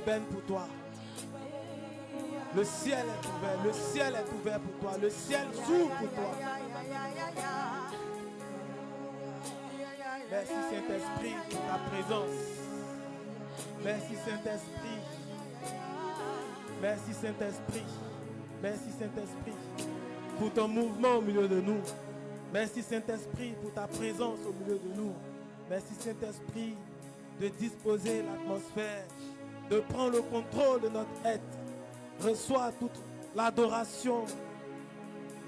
d'aubaine pour toi. Le ciel est ouvert, le ciel est ouvert pour toi, le ciel s'ouvre pour toi. Merci Saint-Esprit pour ta présence. Merci Saint-Esprit. Merci Saint-Esprit. Merci Saint-Esprit pour ton mouvement au milieu de nous. Merci Saint-Esprit pour ta présence au milieu de nous. Merci Saint-Esprit de disposer l'atmosphère, de prendre le contrôle de notre être. Reçois toute l'adoration,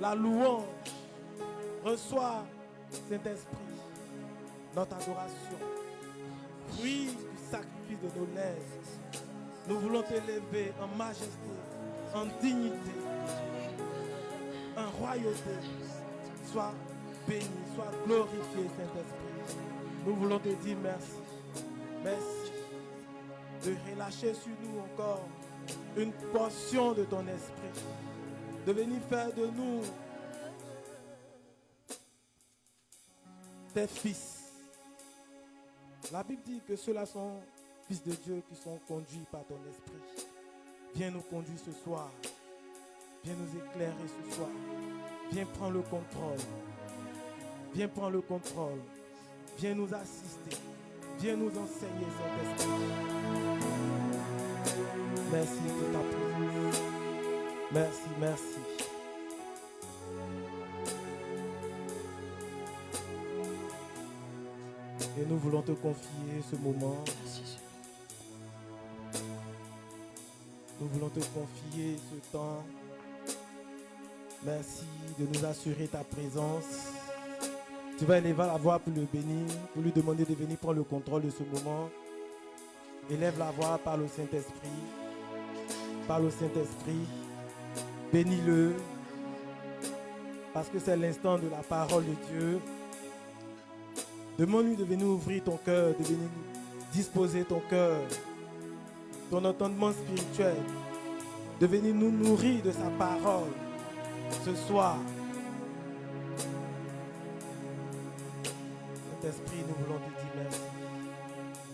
la louange. Reçois, Saint-Esprit, notre adoration. Fruit du sacrifice de nos lèvres. Nous voulons t'élever en majesté, en dignité, en royauté. Sois béni, sois glorifié, Saint-Esprit. Nous voulons te dire merci. Merci de relâcher sur nous encore une portion de ton esprit, de venir faire de nous tes fils. La Bible dit que ceux-là sont fils de Dieu qui sont conduits par ton esprit. Viens nous conduire ce soir. Viens nous éclairer ce soir. Viens prendre le contrôle. Viens prendre le contrôle. Viens nous assister. Viens nous enseigner, Saint-Esprit. Merci pour ta présence. Merci, merci. Et nous voulons te confier ce moment. Nous voulons te confier ce temps. Merci de nous assurer ta présence. Tu vas élever la voix pour le bénir, pour lui demander de venir prendre le contrôle de ce moment. Élève la voix par le Saint-Esprit. Par le Saint-Esprit. Bénis-le. Parce que c'est l'instant de la parole de Dieu. Demande-lui de venir ouvrir ton cœur, de venir disposer ton cœur, ton entendement spirituel, de venir nous nourrir de sa parole ce soir. Saint-Esprit, nous voulons te dire merci.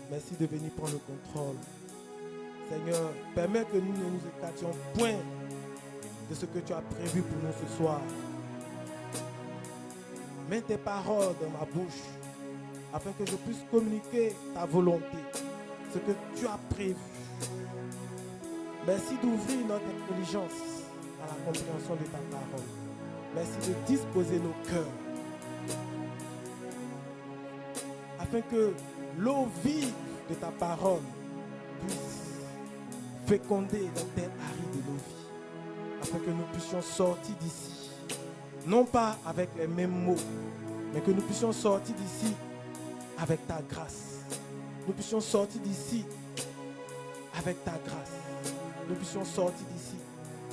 Merci de venir prendre le contrôle. Seigneur, permets que nous ne nous écartions point de ce que tu as prévu pour nous ce soir. Mets tes paroles dans ma bouche afin que je puisse communiquer ta volonté, ce que tu as prévu. Merci d'ouvrir notre intelligence à la compréhension de ta parole. Merci de disposer nos cœurs afin que l'eau vive de ta parole puisse féconder la terre aride de nos vies, afin que nous puissions sortir d'ici, non pas avec les mêmes mots, mais que nous puissions sortir d'ici avec ta grâce. Nous puissions sortir d'ici avec ta grâce. Nous puissions sortir d'ici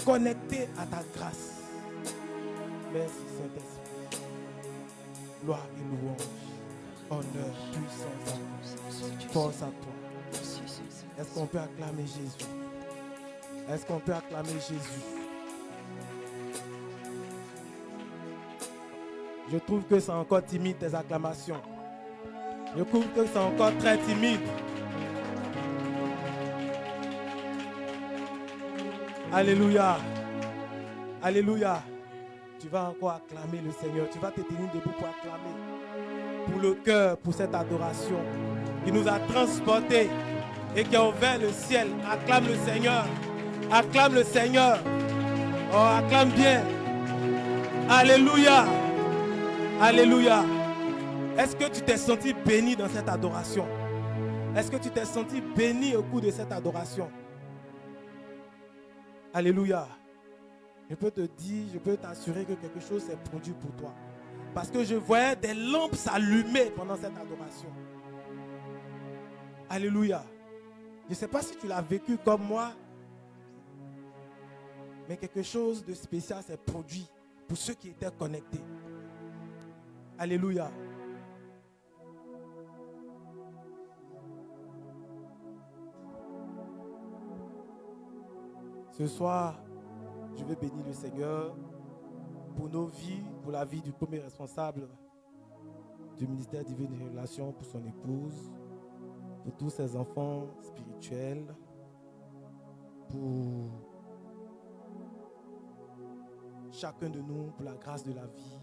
connectés à ta grâce. Merci Saint-Esprit. Gloire et louange, honneur, puissance, force à toi. Est-ce qu'on peut acclamer Jésus? Est-ce qu'on peut acclamer Jésus? Je trouve que c'est encore timide tes acclamations. Je trouve que c'est encore très timide. Alléluia. Alléluia. Tu vas encore acclamer le Seigneur. Tu vas te tenir debout pour acclamer. Pour le cœur, pour cette adoration qui nous a transportés et qui a ouvert le ciel. Acclame le Seigneur. Acclame le Seigneur. Oh, acclame bien. Alléluia. Alléluia. Est-ce que tu t'es senti béni dans cette adoration? Est-ce que tu t'es senti béni au cours de cette adoration? Alléluia. Je peux te dire, je peux t'assurer que quelque chose s'est produit pour toi. Parce que je voyais des lampes s'allumer pendant cette adoration. Alléluia. Je ne sais pas si tu l'as vécu comme moi, mais quelque chose de spécial s'est produit pour ceux qui étaient connectés. Alléluia. Ce soir, je vais bénir le Seigneur pour nos vies, pour la vie du premier responsable du ministère Divine Révélation, pour son épouse, pour tous ses enfants spirituels, pour chacun de nous, pour la grâce de la vie,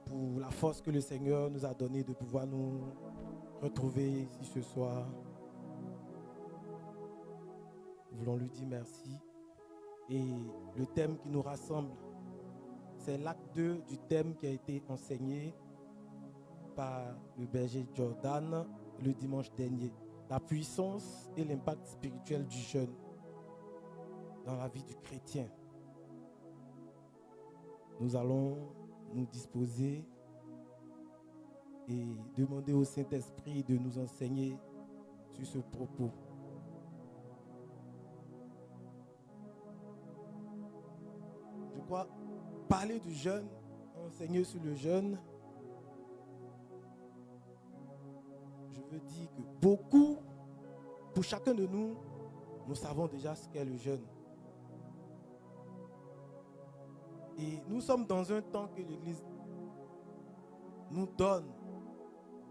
pour la force que le Seigneur nous a donnée de pouvoir nous retrouver ici ce soir. Nous voulons lui dire merci. Et le thème qui nous rassemble, c'est l'acte 2 du thème qui a été enseigné par le berger Jordan le dimanche dernier. La puissance et l'impact spirituel du jeûne dans la vie du chrétien. Nous allons nous disposer et demander au Saint-Esprit de nous enseigner sur ce propos. Je crois parler du jeûne, enseigner sur le jeûne, je veux dire que beaucoup, pour chacun de nous, nous savons déjà ce qu'est le jeûne. Et nous sommes dans un temps que l'Église nous donne,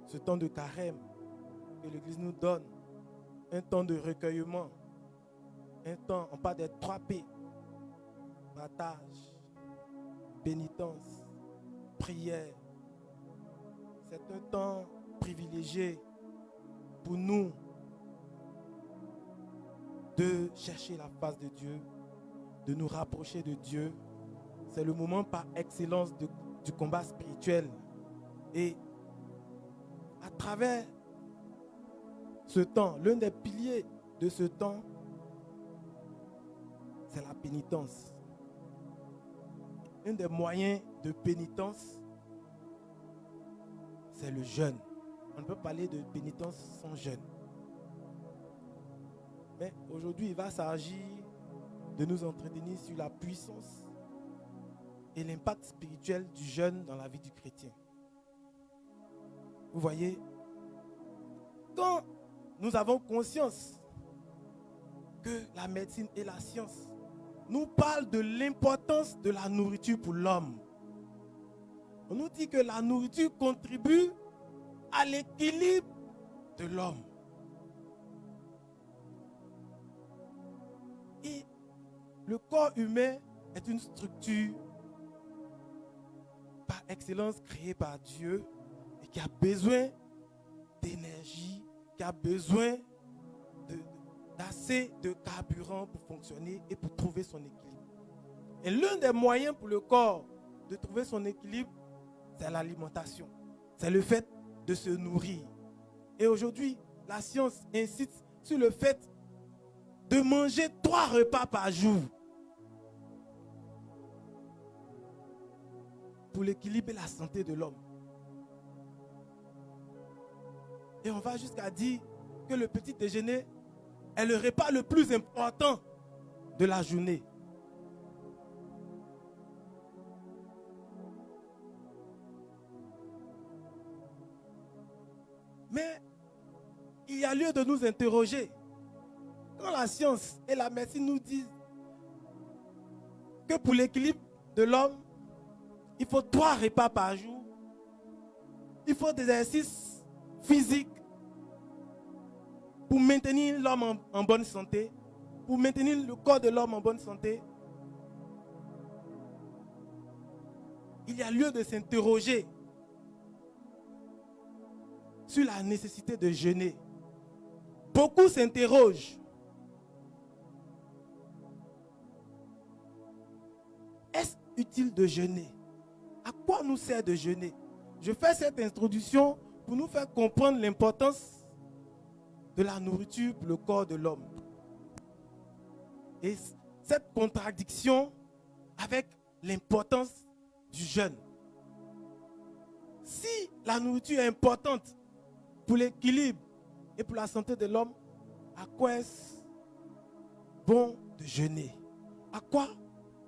ce temps de carême, que l'Église nous donne, un temps de recueillement, un temps, on parle des 3 P, partage, pénitence, prière. C'est un temps privilégié pour nous de chercher la face de Dieu, de nous rapprocher de Dieu. C'est le moment par excellence du combat spirituel. Et à travers ce temps, l'un des piliers de ce temps, c'est la pénitence. Un des moyens de pénitence, c'est le jeûne. On ne peut parler de pénitence sans jeûne. Mais aujourd'hui, il va s'agir de nous entretenir sur la puissance et l'impact spirituel du jeûne dans la vie du chrétien. Vous voyez, quand nous avons conscience que la médecine et la science nous parlent de l'importance de la nourriture pour l'homme, on nous dit que la nourriture contribue à l'équilibre de l'homme. Et le corps humain est une structure par excellence créée par Dieu et qui a besoin d'énergie, qui a besoin d'assez de carburant pour fonctionner et pour trouver son équilibre. Et l'un des moyens pour le corps de trouver son équilibre, c'est l'alimentation. C'est le fait de se nourrir. Et aujourd'hui, la science insiste sur le fait de manger 3 repas par jour pour l'équilibre et la santé de l'homme. Et on va jusqu'à dire que le petit déjeuner est le repas le plus important de la journée. Mais il y a lieu de nous interroger. Quand la science et la médecine nous disent que pour l'équilibre de l'homme, il faut 3 repas par jour, il faut des exercices physiques pour maintenir l'homme en bonne santé, pour maintenir le corps de l'homme en bonne santé. Il y a lieu de s'interroger sur la nécessité de jeûner. Beaucoup s'interrogent. Est-ce utile de jeûner? À quoi nous sert de jeûner? Je fais cette introduction pour nous faire comprendre l'importance de la nourriture pour le corps de l'homme. Et cette contradiction avec l'importance du jeûne. Si la nourriture est importante pour l'équilibre et pour la santé de l'homme, à quoi est-ce bon de jeûner? À quoi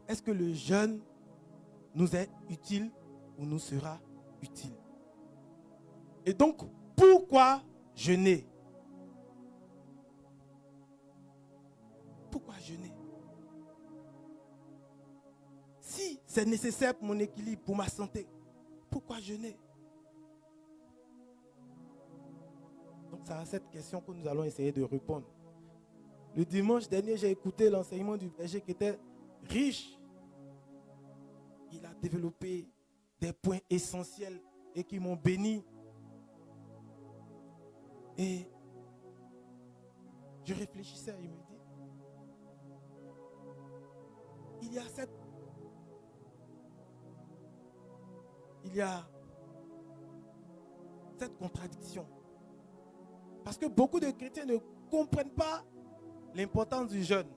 est-ce que le jeûne nous est utile ou nous sera utile? Et donc, pourquoi jeûner? Pourquoi jeûner? Si c'est nécessaire pour mon équilibre, pour ma santé, pourquoi jeûner? Donc c'est à cette question que nous allons essayer de répondre. Le dimanche dernier, j'ai écouté l'enseignement du berger qui était riche. Il a développé des points essentiels et qui m'ont béni. Et je réfléchissais, il me dit, il y a cette contradiction. Parce que beaucoup de chrétiens ne comprennent pas l'importance du jeûne.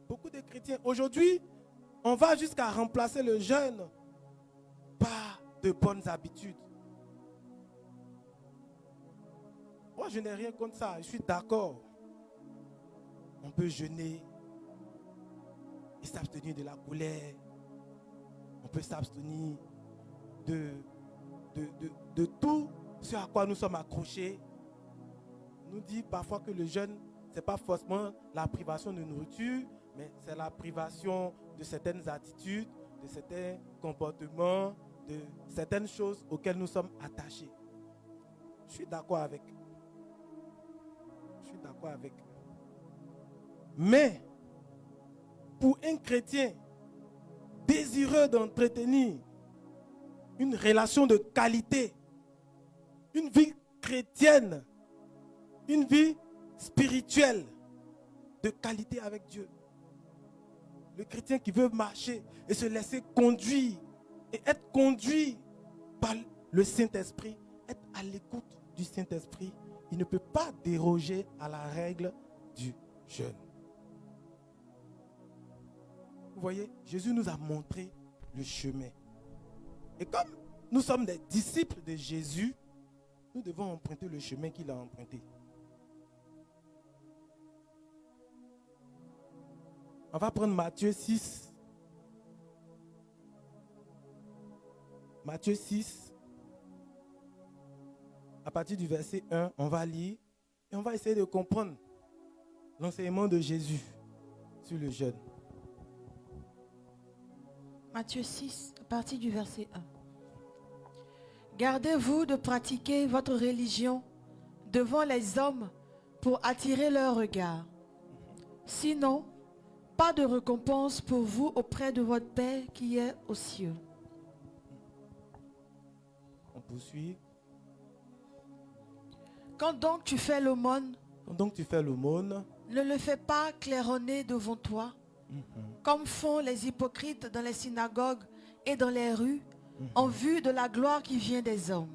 Beaucoup de chrétiens, aujourd'hui, on va jusqu'à remplacer le jeûne par de bonnes habitudes. Moi, je n'ai rien contre ça, je suis d'accord. On peut jeûner et s'abstenir de la colère. On peut s'abstenir de tout ce à quoi nous sommes accrochés. On nous dit parfois que le jeûne, ce n'est pas forcément la privation de nourriture, mais c'est la privation de certaines attitudes, de certains comportements, de certaines choses auxquelles nous sommes attachés. Je suis d'accord avec. Je suis d'accord avec. Mais, pour un chrétien désireux d'entretenir une relation de qualité, une vie chrétienne, une vie spirituelle de qualité avec Dieu. Le chrétien qui veut marcher et se laisser conduire et être conduit par le Saint-Esprit, être à l'écoute du Saint-Esprit, il ne peut pas déroger à la règle du jeûne. Vous voyez, Jésus nous a montré le chemin. Et comme nous sommes des disciples de Jésus, nous devons emprunter le chemin qu'il a emprunté. On va prendre Matthieu 6. Matthieu 6. À partir du verset 1, on va lire et on va essayer de comprendre l'enseignement de Jésus sur le jeûne. Matthieu 6, à partir du verset 1. Gardez-vous de pratiquer votre religion devant les hommes pour attirer leur regard. Sinon, pas de récompense pour vous auprès de votre Père qui est aux cieux. On poursuit. Quand donc tu fais l'aumône, ne le fais pas claironner devant toi, comme font les hypocrites dans les synagogues et dans les rues, en vue de la gloire qui vient des hommes.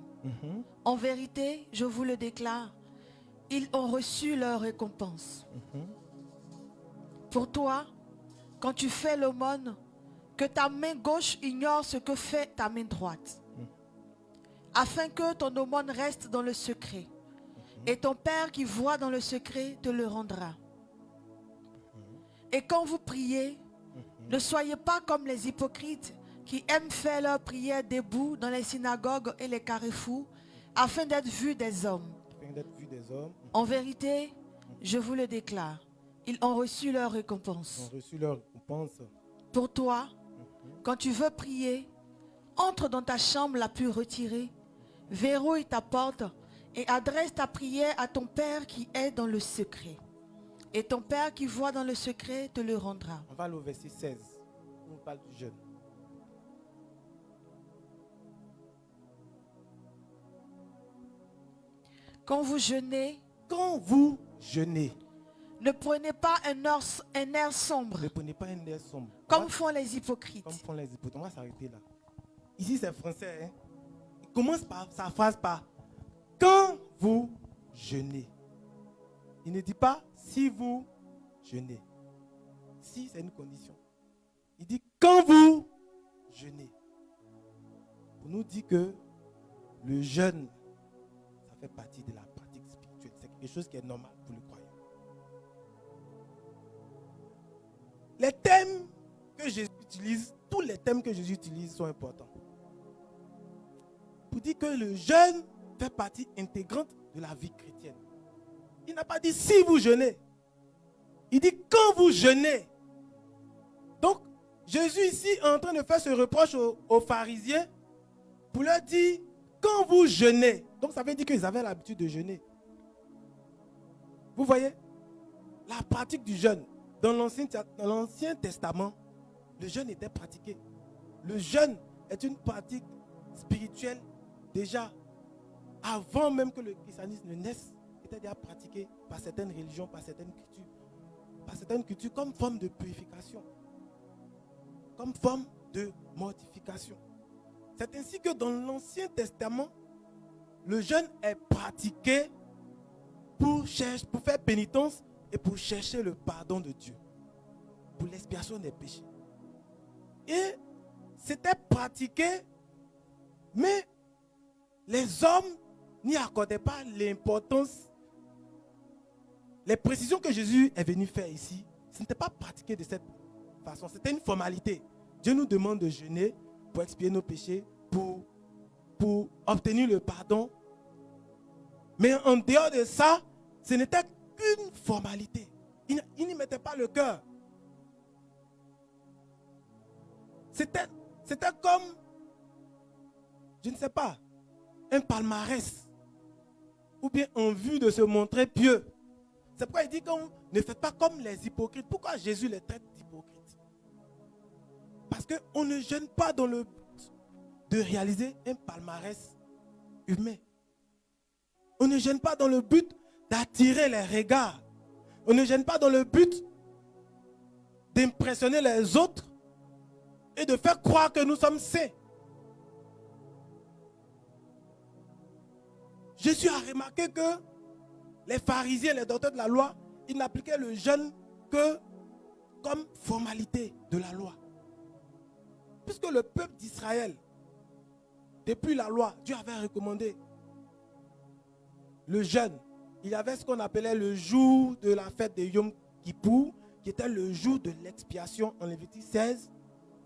En vérité, je vous le déclare, ils ont reçu leur récompense. Pour toi, quand tu fais l'aumône, que ta main gauche ignore ce que fait ta main droite, afin que ton aumône reste dans le secret. Et ton Père qui voit dans le secret te le rendra. Et quand vous priez, ne soyez pas comme les hypocrites qui aiment faire leur prière debout dans les synagogues et les carrefours afin d'être vus des hommes. En vérité, je vous le déclare, ils ont reçu leur récompense. Pour toi, quand tu veux prier, entre dans ta chambre la plus retirée, verrouille ta porte et adresse ta prière à ton Père qui est dans le secret. Et ton Père qui voit dans le secret te le rendra. On va aller au verset 16. On parle du jeûne. Quand vous jeûnez, ne prenez pas un air sombre. Comme font les hypocrites. On va s'arrêter là. Ici c'est français. Hein? Il commence par sa phrase par quand vous jeûnez. Il ne dit pas si vous jeûnez. Si, c'est une condition. Il dit quand vous jeûnez. Pour nous dire que le jeûne, ça fait partie de la pratique spirituelle. C'est quelque chose qui est normal pour le croyant. Les thèmes que Jésus utilise, tous les thèmes que Jésus utilise sont importants. Pour dire que le jeûne fait partie intégrante de la vie chrétienne. Il n'a pas dit si vous jeûnez. Il dit quand vous jeûnez. Donc, Jésus ici est en train de faire ce reproche aux pharisiens pour leur dire quand vous jeûnez. Donc, ça veut dire qu'ils avaient l'habitude de jeûner. Vous voyez? la pratique du jeûne. Dans l'Ancien Testament, le jeûne était pratiqué. Le jeûne est une pratique spirituelle déjà avant même que le christianisme ne naisse, était déjà pratiqué par certaines religions, par certaines cultures comme forme de purification, comme forme de mortification. C'est ainsi que dans l'Ancien Testament, le jeûne est pratiqué pour faire pénitence et pour chercher le pardon de Dieu, pour l'expiation des péchés. Et c'était pratiqué, mais les hommes n'y accordaient pas l'importance. Les précisions que Jésus est venu faire ici, ce n'était pas pratiqué de cette façon, c'était une formalité. Dieu nous demande de jeûner pour expier nos péchés, pour obtenir le pardon. Mais en dehors de ça, ce n'était qu'une formalité. Il n'y mettait pas le cœur. C'était comme, je ne sais pas, un palmarès. Ou bien en vue de se montrer pieux. C'est pourquoi il dit qu'on ne fait pas comme les hypocrites. Pourquoi Jésus les traite d'hypocrites? Parce qu'on ne jeûne pas dans le but de réaliser un palmarès humain. On ne jeûne pas dans le but d'attirer les regards. On ne jeûne pas dans le but d'impressionner les autres et de faire croire que nous sommes saints. Jésus a remarqué que les pharisiens, les docteurs de la loi, ils n'appliquaient le jeûne que comme formalité de la loi. Puisque le peuple d'Israël, depuis la loi, Dieu avait recommandé le jeûne. Il y avait ce qu'on appelait le jour de la fête de Yom Kippour, qui était le jour de l'expiation en Lévitique 16,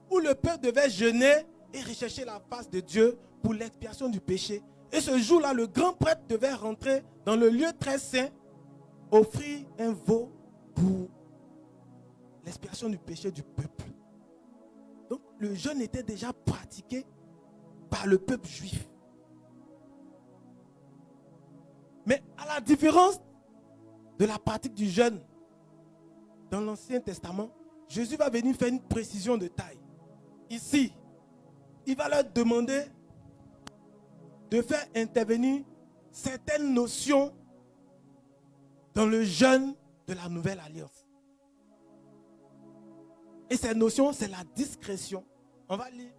où le peuple devait jeûner et rechercher la face de Dieu pour l'expiation du péché. Et ce jour-là, le grand prêtre devait rentrer dans le lieu très saint, offrir un veau pour l'expiation du péché du peuple. Donc le jeûne était déjà pratiqué par le peuple juif. Mais à la différence de la pratique du jeûne dans l'Ancien Testament, Jésus va venir faire une précision de taille. Ici, il va leur demander de faire intervenir certaines notions dans le jeûne de la nouvelle alliance. Et cette notion, c'est la discrétion. On va lire.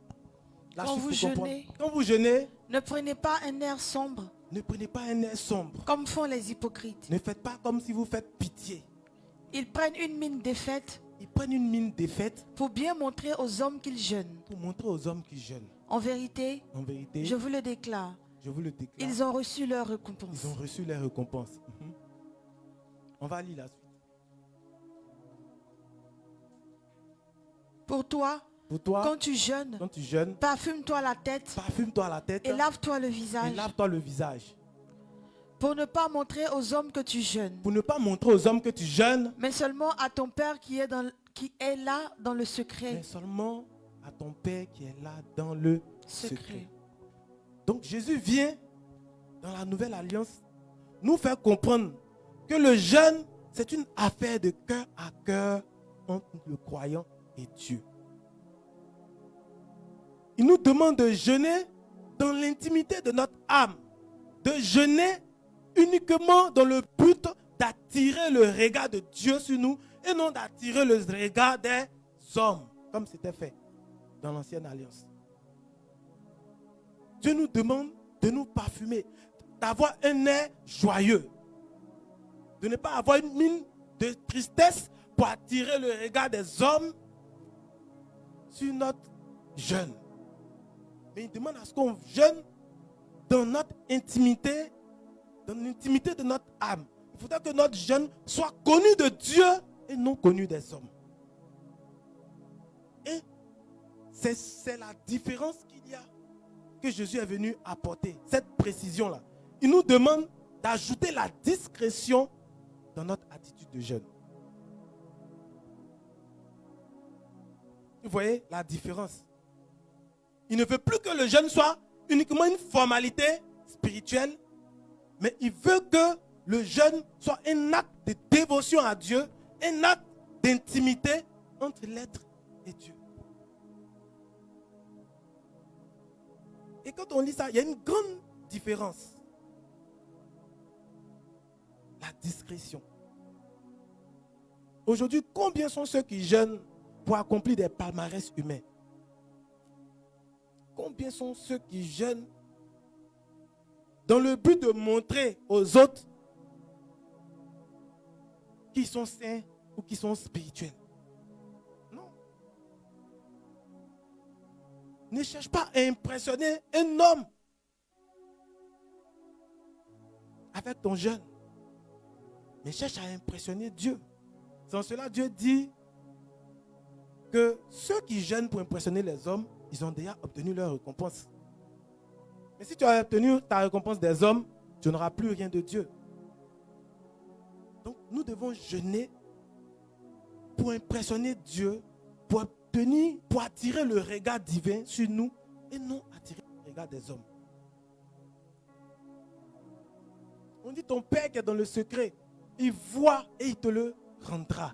Quand vous jeûnez, ne prenez pas un air sombre. Ne prenez pas un air sombre. Comme font les hypocrites. Ne faites pas comme si vous faites pitié. Ils prennent une mine défaite. Ils prennent une mine défaite. Pour bien montrer aux hommes qu'ils jeûnent. Pour montrer aux hommes qu'ils jeûnent. En vérité, je vous le déclare. Ils ont reçu leur récompense. Ils ont reçu leur récompense. On va lire la suite. Pour toi, quand tu jeûnes, parfume-toi la tête, et lave-toi le visage. Pour ne pas montrer aux hommes que tu jeûnes. Mais seulement à ton Père qui est là dans le secret. Mais seulement à ton Père qui est là dans le secret. Donc Jésus vient dans la nouvelle alliance nous faire comprendre que le jeûne, c'est une affaire de cœur à cœur entre le croyant et Dieu. Il nous demande de jeûner dans l'intimité de notre âme, de jeûner uniquement dans le but d'attirer le regard de Dieu sur nous et non d'attirer le regard des hommes, comme c'était fait dans l'ancienne alliance. Dieu nous demande de nous parfumer, d'avoir un air joyeux, de ne pas avoir une mine de tristesse pour attirer le regard des hommes sur notre jeûne. Mais il demande à ce qu'on jeûne dans notre intimité, dans l'intimité de notre âme. Il faudra que notre jeûne soit connu de Dieu et non connu des hommes. Et c'est la différence qu'il y a, que Jésus est venu apporter, cette précision-là. Il nous demande d'ajouter la discrétion dans notre attitude de jeûne. Vous voyez la différence? Il ne veut plus que le jeûne soit uniquement une formalité spirituelle, mais il veut que le jeûne soit un acte de dévotion à Dieu, un acte d'intimité entre l'être et Dieu. Et quand on lit ça, il y a une grande différence. La discrétion. Aujourd'hui, combien sont ceux qui jeûnent pour accomplir des palmarès humains? Combien sont ceux qui jeûnent dans le but de montrer aux autres qu'ils sont saints ou qu'ils sont spirituels? Non. Ne cherche pas à impressionner un homme avec ton jeûne, mais cherche à impressionner Dieu. Sans cela, Dieu dit que ceux qui jeûnent pour impressionner les hommes, ils ont déjà obtenu leur récompense. Mais si tu as obtenu ta récompense des hommes, tu n'auras plus rien de Dieu. Donc nous devons jeûner pour impressionner Dieu, pour attirer le regard divin sur nous et non attirer le regard des hommes. On dit ton Père qui est dans le secret, il voit et il te le rendra.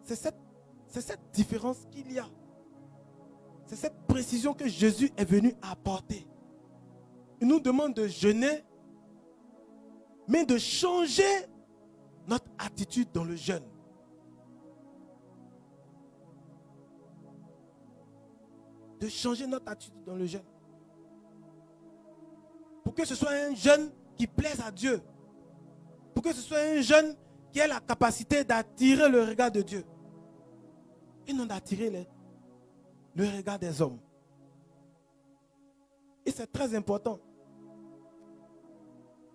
C'est cette différence qu'il y a. C'est cette précision que Jésus est venu apporter. Il nous demande de jeûner, mais de changer notre attitude dans le jeûne. De changer notre attitude dans le jeûne. Pour que ce soit un jeûne qui plaise à Dieu. Pour que ce soit un jeûne qui ait la capacité d'attirer le regard de Dieu. Et non d'attirer le regard des hommes. Et c'est très important.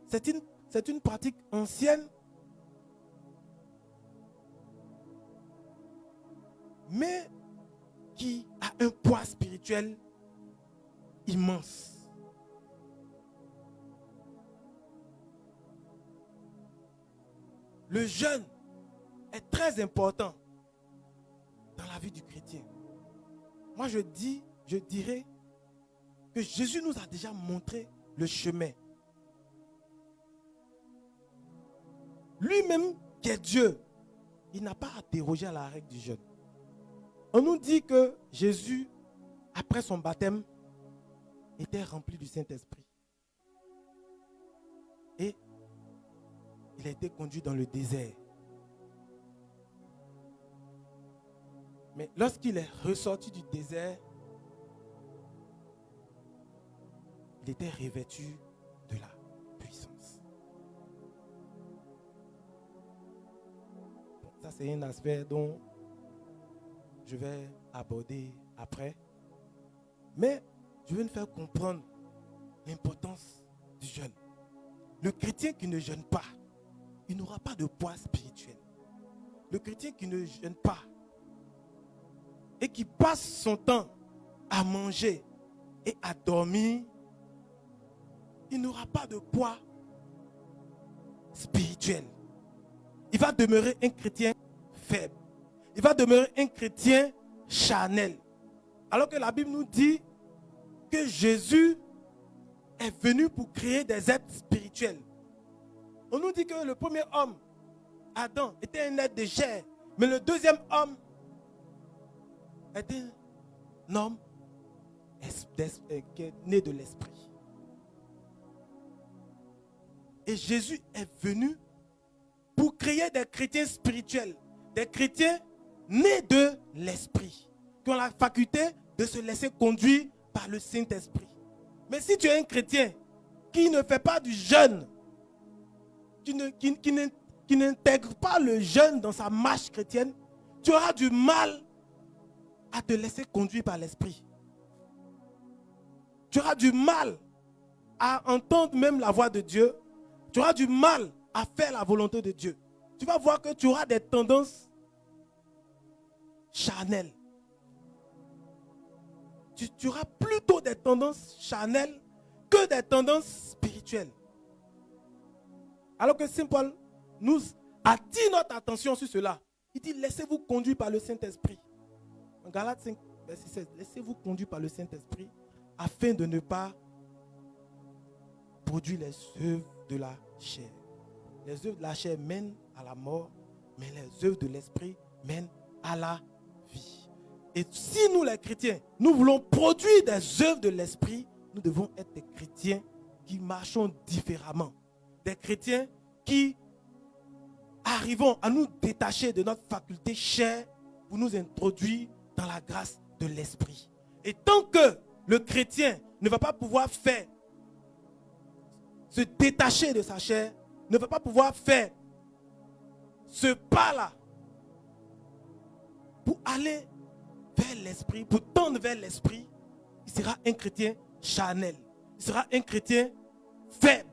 C'est une pratique ancienne, mais qui a un poids spirituel immense. Le jeûne est très important dans la vie du chrétien. Moi, je dirais que Jésus nous a déjà montré le chemin. Lui-même, qui est Dieu, il n'a pas à déroger à la règle du jeûne. On nous dit que Jésus, après son baptême, était rempli du Saint-Esprit. Et il a été conduit dans le désert. Mais lorsqu'il est ressorti du désert, il était revêtu de la puissance. Ça, c'est un aspect dont je vais aborder après. Mais je veux nous faire comprendre l'importance du jeûne. Le chrétien qui ne jeûne pas, il n'aura pas de poids spirituel. Le chrétien qui ne jeûne pas et qui passe son temps à manger et à dormir, il n'aura pas de poids spirituel. Il va demeurer un chrétien faible. Il va demeurer un chrétien charnel. Alors que la Bible nous dit que Jésus est venu pour créer des êtres spirituels. On nous dit que le premier homme, Adam, était un être de chair. Mais le deuxième homme était un homme qui est né de l'esprit. Et Jésus est venu pour créer des chrétiens spirituels. Des chrétiens nés de l'esprit. Qui ont la faculté de se laisser conduire par le Saint-Esprit. Mais si tu es un chrétien qui ne fait pas du jeûne, qui n'intègre pas le jeûne dans sa marche chrétienne, tu auras du mal à te laisser conduire par l'esprit. Tu auras du mal à entendre même la voix de Dieu. Tu auras du mal à faire la volonté de Dieu. Tu vas voir que tu auras des tendances charnelles. Tu auras plutôt des tendances charnelles que des tendances spirituelles. Alors que Saint Paul nous attire notre attention sur cela. Il dit, laissez-vous conduire par le Saint-Esprit. En Galates 5, verset 16, laissez-vous conduire par le Saint-Esprit afin de ne pas produire les œuvres de la chair. Les œuvres de la chair mènent à la mort, mais les œuvres de l'esprit mènent à la vie. Et si nous les chrétiens, nous voulons produire des œuvres de l'esprit, nous devons être des chrétiens qui marchons différemment. Des chrétiens qui arrivons à nous détacher de notre faculté chair pour nous introduire dans la grâce de l'esprit. Et tant que le chrétien ne va pas pouvoir faire, se détacher de sa chair, ne va pas pouvoir faire ce pas-là pour aller vers l'esprit, pour tendre vers l'esprit, il sera un chrétien charnel. Il sera un chrétien faible.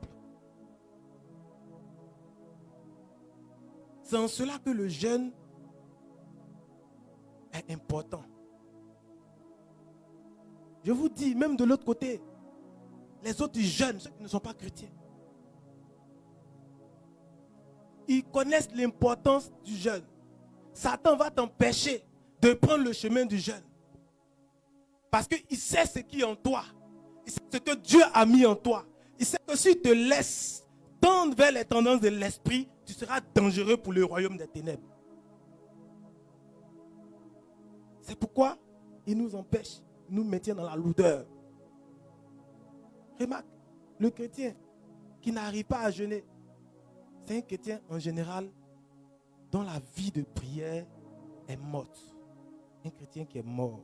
C'est en cela que le jeûne est important. Je vous dis, même de l'autre côté, les autres jeunes, ceux qui ne sont pas chrétiens, ils connaissent l'importance du jeûne. Satan va t'empêcher de prendre le chemin du jeûne. Parce qu'il sait ce qui est en toi. Il sait ce que Dieu a mis en toi. Il sait que si tu te laisses tendre vers les tendances de l'esprit, tu seras dangereux pour le royaume des ténèbres. C'est pourquoi il nous empêche, il nous maintient dans la lourdeur. Remarque, le chrétien qui n'arrive pas à jeûner, c'est un chrétien en général dont la vie de prière est morte. Un chrétien qui est mort.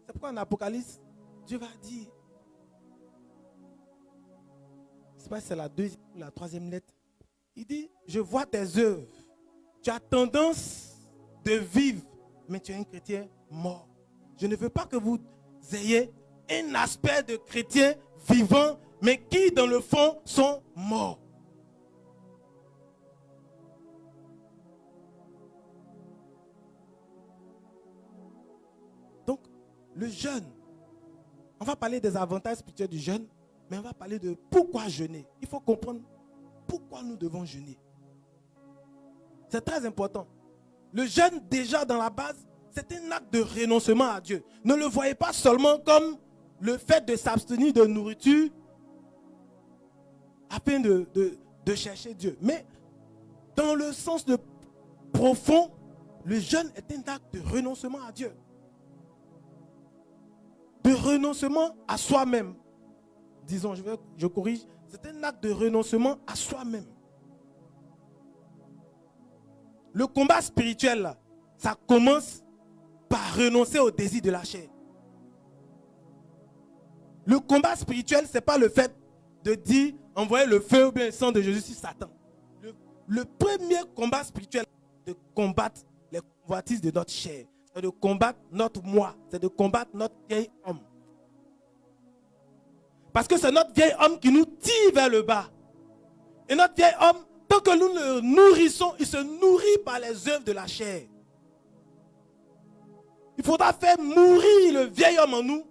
C'est pourquoi en Apocalypse, Dieu va dire, je ne sais pas si c'est la deuxième ou la troisième lettre, il dit, je vois tes œuvres. Tu as tendance de vivre, mais tu es un chrétien mort. Je ne veux pas que vous ayez un aspect de chrétien vivant, mais qui dans le fond sont morts. Donc, le jeûne, on va parler des avantages spirituels du jeûne, mais on va parler de pourquoi jeûner. Il faut comprendre pourquoi nous devons jeûner. C'est très important. Le jeûne, déjà dans la base, c'est un acte de renoncement à Dieu. Ne le voyez pas seulement comme le fait de s'abstenir de nourriture afin de chercher Dieu. Mais dans le sens de profond, le jeûne est un acte de renoncement à Dieu. De renoncement à soi-même. Disons, je corrige, c'est un acte de renoncement à soi-même. Le combat spirituel, là, ça commence par renoncer au désir de la chair. Le combat spirituel, ce n'est pas le fait de dire envoyer le feu ou bien le sang de Jésus sur Satan. Le premier combat spirituel, c'est de combattre les convoitises de notre chair. C'est de combattre notre moi. C'est de combattre notre vieil homme. Parce que c'est notre vieil homme qui nous tire vers le bas. Et notre vieil homme, tant que nous le nourrissons, il se nourrit par les œuvres de la chair. Il faudra faire mourir le vieil homme en nous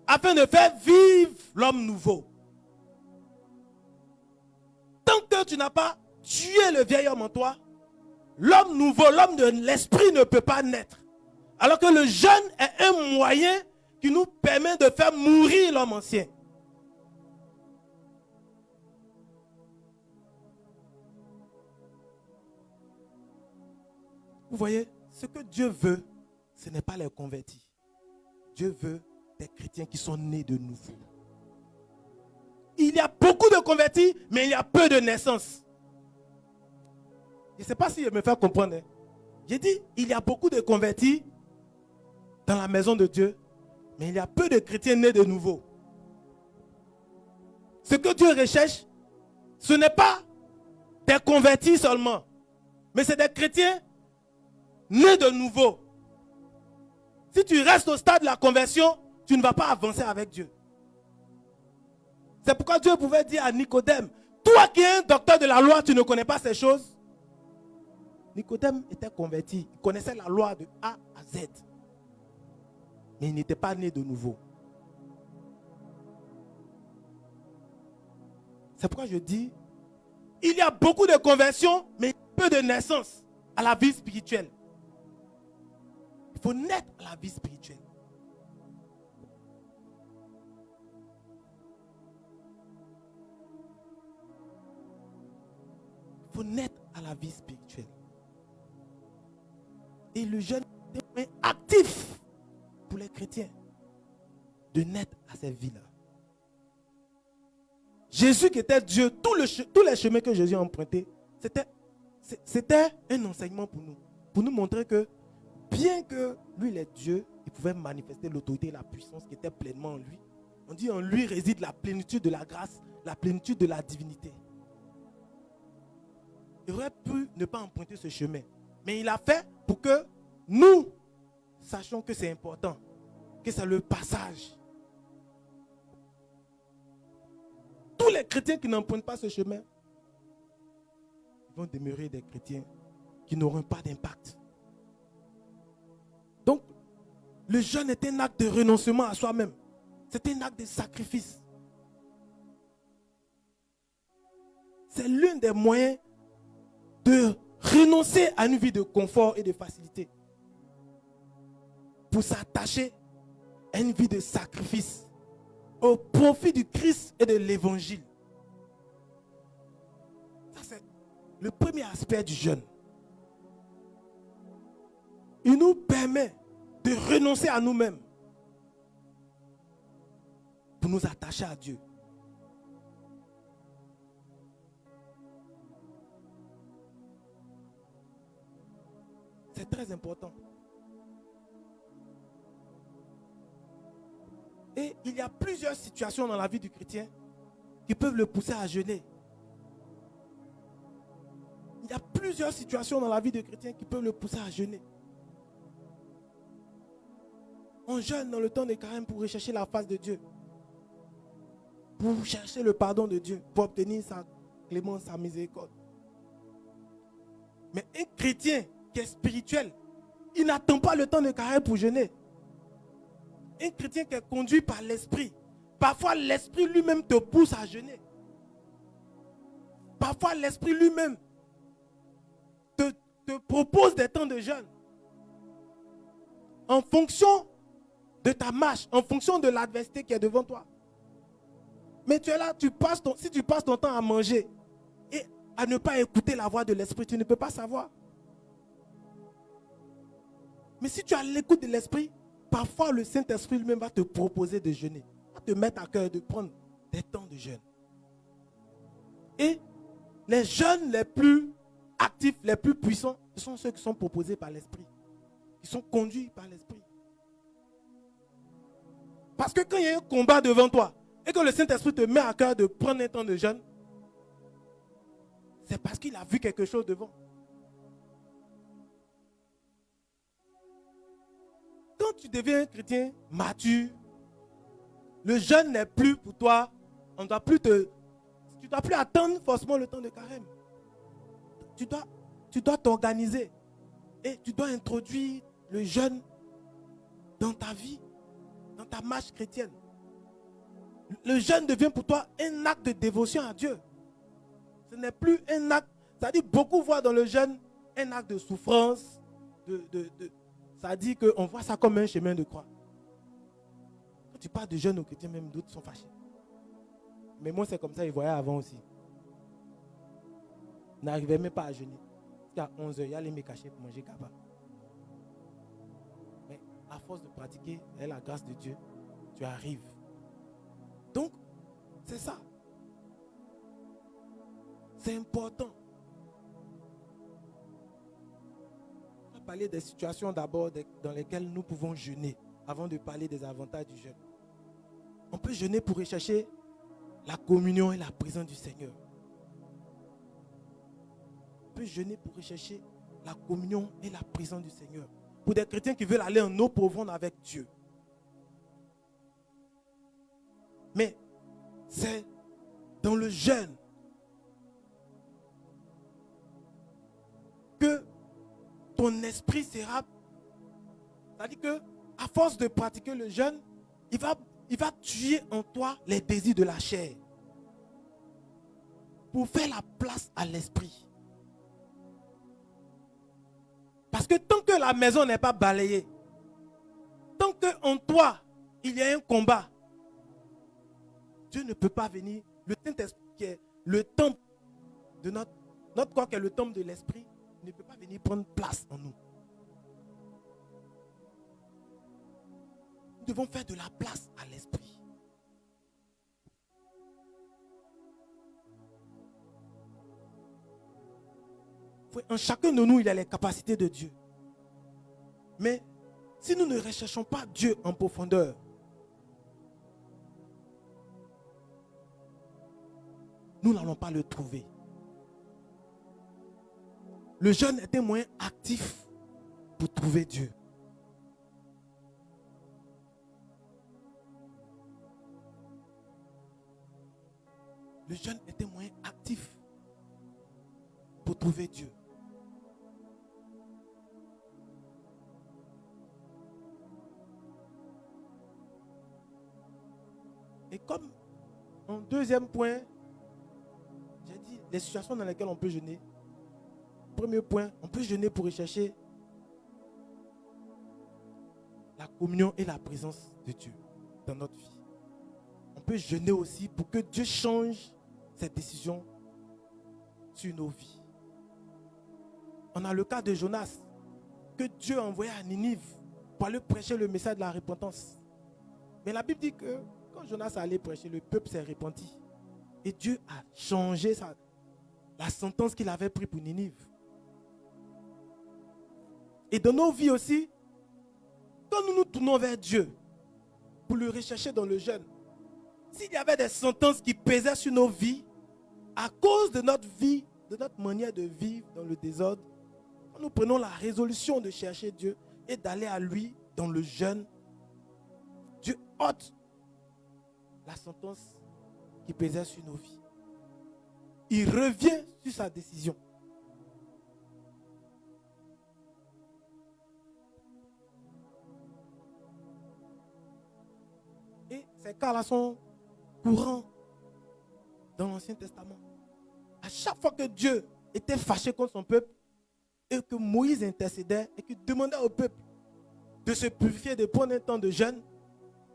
afin de faire vivre l'homme nouveau. Tant que tu n'as pas tué le vieil homme en toi, l'homme nouveau, l'homme de l'esprit ne peut pas naître. Alors que le jeûne est un moyen qui nous permet de faire mourir l'homme ancien. Vous voyez, ce que Dieu veut, ce n'est pas les convertis. Dieu veut des chrétiens qui sont nés de nouveau. Il y a beaucoup de convertis, mais il y a peu de naissances. Je ne sais pas si je me fais comprendre. J'ai dit, il y a beaucoup de convertis dans la maison de Dieu, mais il y a peu de chrétiens nés de nouveau. Ce que Dieu recherche, ce n'est pas des convertis seulement, mais c'est des chrétiens nés de nouveau. Si tu restes au stade de la conversion, tu ne vas pas avancer avec Dieu. C'est pourquoi Dieu pouvait dire à Nicodème, toi qui es un docteur de la loi, tu ne connais pas ces choses. Nicodème était converti, il connaissait la loi de A à Z. Mais il n'était pas né de nouveau. C'est pourquoi je dis, Il y a beaucoup de conversions, mais peu de naissance à la vie spirituelle. Il faut naître à la vie spirituelle. Il faut naître à la vie spirituelle. Et le jeûne est actif pour les chrétiens de naître à cette vie-là. Jésus qui était Dieu, tous les chemins que Jésus a empruntés, c'était un enseignement pour nous montrer que bien que lui il est Dieu, il pouvait manifester l'autorité et la puissance qui était pleinement en lui. On dit en lui réside la plénitude de la grâce, la plénitude de la divinité. Il aurait pu ne pas emprunter ce chemin, mais il a fait pour que nous sachions que c'est important, que c'est le passage. Tous les chrétiens qui n'empruntent pas ce chemin, ils vont demeurer des chrétiens qui n'auront pas d'impact. Donc, le jeûne est un acte de renoncement à soi-même. C'est un acte de sacrifice. C'est l'un des moyens de renoncer à une vie de confort et de facilité pour s'attacher à une vie de sacrifice au profit du Christ et de l'évangile. Ça, c'est le premier aspect du jeûne. Il nous permet de renoncer à nous-mêmes pour nous attacher à Dieu. C'est très important. Et il y a plusieurs situations dans la vie du chrétien qui peuvent le pousser à jeûner. Il y a plusieurs situations dans la vie du chrétien qui peuvent le pousser à jeûner. On jeûne dans le temps de carême pour rechercher la face de Dieu. Pour chercher le pardon de Dieu. Pour obtenir sa clémence, sa miséricorde. Mais un chrétien qui est spirituel, il n'attend pas le temps de carême pour jeûner. Un chrétien qui est conduit par l'esprit. Parfois, l'esprit lui-même te pousse à jeûner. Parfois, l'esprit lui-même te propose des temps de jeûne. En fonction de ta marche, en fonction de l'adversité qui est devant toi. Mais tu es là, si tu passes ton temps à manger et à ne pas écouter la voix de l'esprit, tu ne peux pas savoir. Mais si tu as l'écoute de l'esprit, parfois le Saint-Esprit lui-même va te proposer de jeûner. Va te mettre à cœur de prendre des temps de jeûne. Et les jeûnes les plus actifs, les plus puissants, ce sont ceux qui sont proposés par l'esprit. Qui sont conduits par l'esprit. Parce que quand il y a un combat devant toi, et que le Saint-Esprit te met à cœur de prendre un temps de jeûne, c'est parce qu'il a vu quelque chose devant. Quand tu deviens un chrétien mature, le jeûne n'est plus pour toi. Tu ne dois plus attendre forcément le temps de carême. Tu dois t'organiser. Et tu dois introduire le jeûne dans ta vie, dans ta marche chrétienne. Le jeûne devient pour toi un acte de dévotion à Dieu. Ce n'est plus un acte, c'est-à-dire beaucoup voient dans le jeûne un acte de souffrance, ça dit qu'on voit ça comme un chemin de croix. Quand tu parles de jeûne aux chrétiens, même d'autres sont fâchés. Mais moi, c'est comme ça, ils voyaient avant aussi. Ils n'arrivaient même pas à jeûner. Parce qu'à 11h, il y a les me cacher pour manger kaba. Mais à force de pratiquer, avec la grâce de Dieu, tu arrives. Donc, c'est ça. C'est important. On va parler des situations d'abord dans lesquelles nous pouvons jeûner avant de parler des avantages du jeûne. On peut jeûner pour rechercher la communion et la présence du Seigneur. On peut jeûner pour rechercher la communion et la présence du Seigneur. Pour des chrétiens qui veulent aller en eau profonde avec Dieu. Mais c'est dans le jeûne que ton esprit sera... C'est-à-dire que à force de pratiquer le jeûne, il va tuer en toi les désirs de la chair. pour faire la place à l'esprit. Parce que tant que la maison n'est pas balayée, tant qu'en toi, il y a un combat, Dieu ne peut pas venir. Le Saint-Esprit qui est le temple de notre corps, qui est le temple de l'esprit, ne peut pas venir prendre place en nous. Nous devons faire de la place à l'esprit. En chacun de nous, il y a les capacités de Dieu. Mais si nous ne recherchons pas Dieu en profondeur, nous n'allons pas le trouver. Le jeûne est un moyen actif pour trouver Dieu. Le jeûne est un moyen actif pour trouver Dieu. Et comme en deuxième point, j'ai dit les situations dans lesquelles on peut jeûner. Premier point, on peut jeûner pour rechercher la communion et la présence de Dieu dans notre vie. On peut jeûner aussi pour que Dieu change ses décisions sur nos vies. On a le cas de Jonas, que Dieu a envoyé à Ninive pour aller prêcher le message de la repentance. Mais la Bible dit que quand Jonas allait prêcher, le peuple s'est repenti. Et Dieu a changé la sentence qu'il avait prise pour Ninive. Et dans nos vies aussi, quand nous nous tournons vers Dieu pour le rechercher dans le jeûne, s'il y avait des sentences qui pesaient sur nos vies, à cause de notre vie, de notre manière de vivre dans le désordre, quand nous prenons la résolution de chercher Dieu et d'aller à lui dans le jeûne, Dieu ôte la sentence qui pesait sur nos vies. Il revient sur sa décision. Et ces cas-là sont courants dans l'Ancien Testament. À chaque fois que Dieu était fâché contre son peuple et que Moïse intercédait et qu'il demandait au peuple de se purifier, de prendre un temps de jeûne,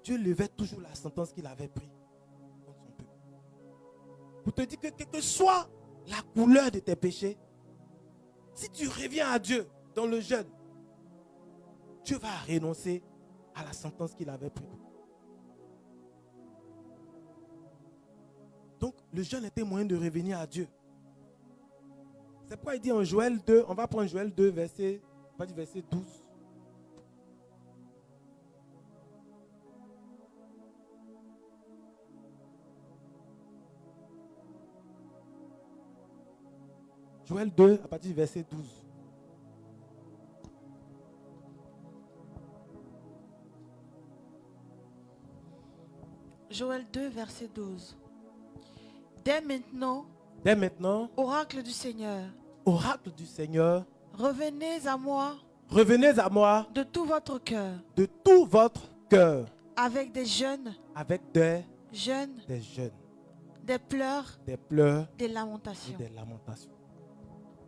Dieu levait toujours la sentence qu'il avait prise contre son peuple. Pour te dire que quelle que soit la couleur de tes péchés, si tu reviens à Dieu dans le jeûne, Dieu va renoncer à la sentence qu'il avait prise. Donc, le jeûne était moyen de revenir à Dieu. C'est pourquoi il dit en Joël 2, on va prendre Joël 2, verset 12. Joël 2, à partir du verset 12. Joël 2, verset 12. Dès maintenant, oracle du Seigneur, revenez à moi de tout votre cœur, avec des jeûnes, des pleurs, des lamentations.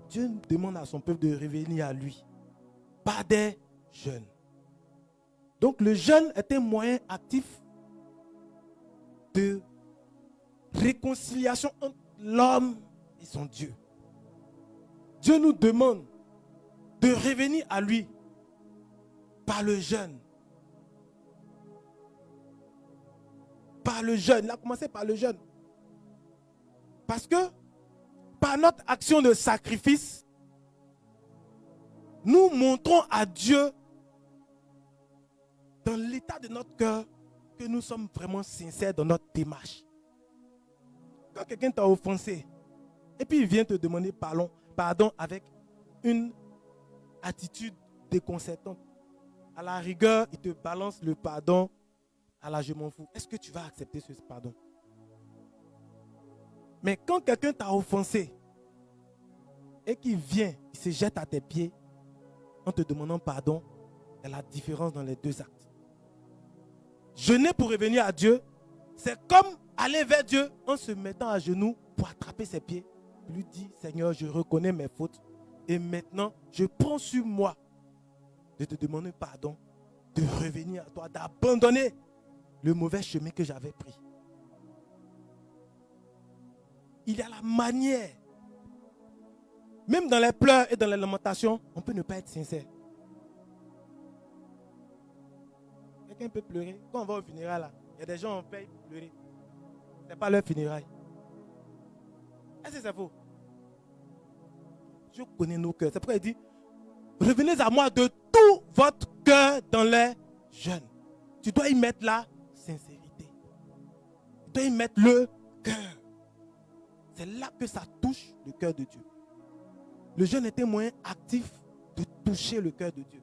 Dieu demande à son peuple de revenir à lui, pas des jeûnes. Donc le jeûne est un moyen actif de réconciliation entre l'homme et son Dieu. Dieu nous demande de revenir à lui par le jeûne. Par le jeûne. Il a commencé par le jeûne. Parce que par notre action de sacrifice, nous montrons à Dieu dans l'état de notre cœur que nous sommes vraiment sincères dans notre démarche. Quand quelqu'un t'a offensé et puis il vient te demander pardon avec une attitude déconcertante, à la rigueur, il te balance le pardon à la je m'en fous. Est-ce que tu vas accepter ce pardon? Mais quand quelqu'un t'a offensé et qu'il vient, il se jette à tes pieds en te demandant pardon, il y a la différence dans les deux actes. Jeûner pour revenir à Dieu, c'est comme aller vers Dieu en se mettant à genoux pour attraper ses pieds. Il lui dit, Seigneur, je reconnais mes fautes. Et maintenant, je prends sur moi de te demander pardon, de revenir à toi, d'abandonner le mauvais chemin que j'avais pris. Il y a la manière. Même dans les pleurs et dans les lamentations, on peut ne pas être sincère. Quelqu'un peut pleurer. Quand on va au funérail, là, il y a des gens qui payent pour pleurer. Ce n'est pas leur funérail. Est-ce que c'est faux? Je connais nos cœurs. C'est pourquoi il dit, revenez à moi de tout votre cœur dans les jeûnes. Tu dois y mettre la sincérité. Tu dois y mettre le cœur. C'est là que ça touche le cœur de Dieu. Le jeûne était moyen actif de toucher le cœur de Dieu.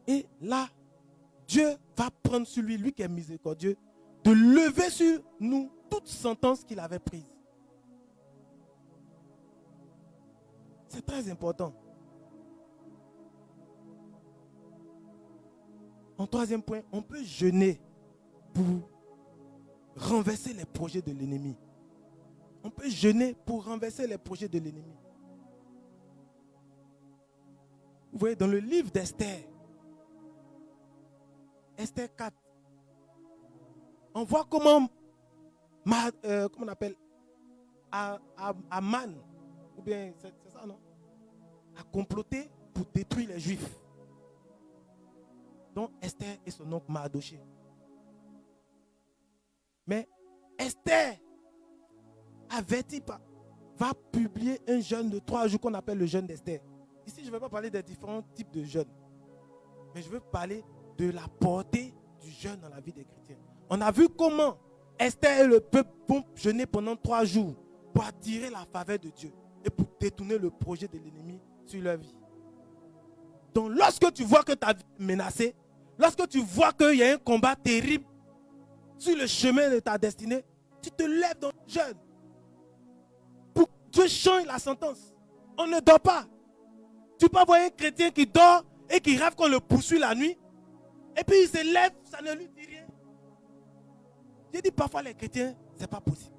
Et là, Dieu va prendre sur lui, lui qui est miséricordieux, de lever sur nous toute sentence qu'il avait prise. C'est très important. En troisième point, on peut jeûner pour renverser les projets de l'ennemi. On peut jeûner pour renverser les projets de l'ennemi. Vous voyez, dans le livre d'Esther, Esther 4, on voit comment on appelle Aman, ou bien c'est ça, non? A comploté pour détruire les Juifs. Donc Esther et son oncle Mardoché. Mais Esther, averti pas, va publier un jeûne de 3 jours qu'on appelle le jeûne d'Esther. Ici, je ne vais pas parler des différents types de jeûnes, mais je veux parler de la portée du jeûne dans la vie des chrétiens. On a vu comment Esther et le peuple vont jeûner pendant 3 jours pour attirer la faveur de Dieu et pour détourner le projet de l'ennemi sur leur vie. Donc lorsque tu vois que ta vie est menacée, lorsque tu vois qu'il y a un combat terrible sur le chemin de ta destinée, tu te lèves dans le jeûne pour que Dieu change la sentence. On ne dort pas. Tu peux voir un chrétien qui dort et qui rêve qu'on le poursuit la nuit, et puis il se lève, ça ne lui dit rien. J'ai dit parfois les chrétiens, ce n'est pas possible.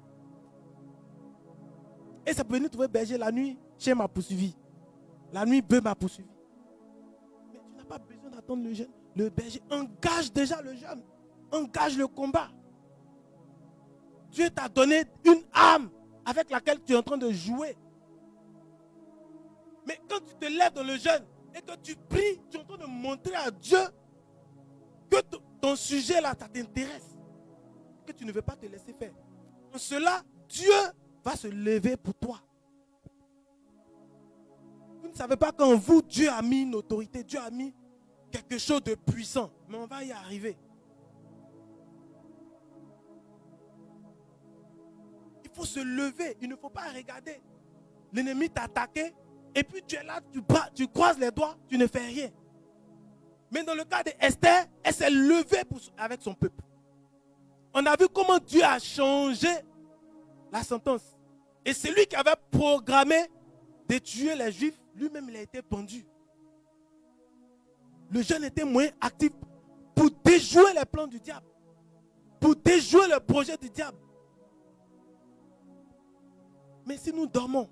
Et ça peut venir trouver berger la nuit, chien m'a poursuivi. La nuit, bœuf m'a poursuivi. Mais tu n'as pas besoin d'attendre le jeûne. Le berger engage déjà le jeûne. Engage le combat. Dieu t'a donné une âme avec laquelle tu es en train de jouer. Mais quand tu te lèves dans le jeûne et que tu pries, tu es en train de montrer à Dieu que ton sujet là, ça t'intéresse. Que tu ne veux pas te laisser faire. En cela, Dieu va se lever pour toi. Vous ne savez pas qu'en vous, Dieu a mis une autorité, Dieu a mis quelque chose de puissant. Mais on va y arriver. Il faut se lever, il ne faut pas regarder. L'ennemi t'a attaqué et puis tu es là, tu croises les doigts, tu ne fais rien. Mais dans le cas d'Esther, elle s'est levée avec son peuple. On a vu comment Dieu a changé la sentence. Et celui qui avait programmé de tuer les Juifs, lui-même il a été pendu. Le jeûne était moins actif pour déjouer les plans du diable, pour déjouer le projet du diable. Mais si nous dormons,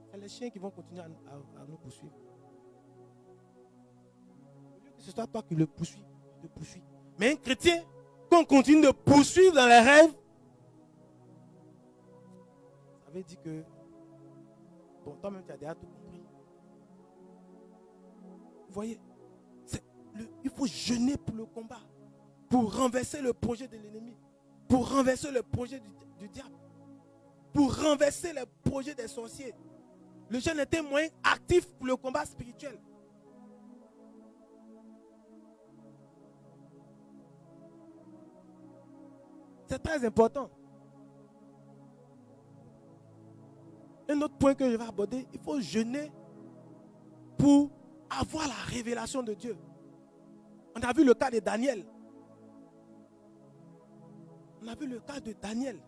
c'est les chiens qui vont continuer à nous poursuivre. Au lieu que ce soit toi qui le poursuis, te poursuis. Mais un chrétien, quand on continue de poursuivre dans les rêves, ça veut dire que toi-même tu as déjà tout compris. Vous voyez, il faut jeûner pour le combat, pour renverser le projet de l'ennemi, pour renverser le projet du diable, pour renverser le projet des sorciers. Le jeûne était moyen actif pour le combat spirituel. C'est très important. Un autre point que je vais aborder, il faut jeûner pour avoir la révélation de Dieu. On a vu le cas de Daniel. On a vu le cas de Daniel.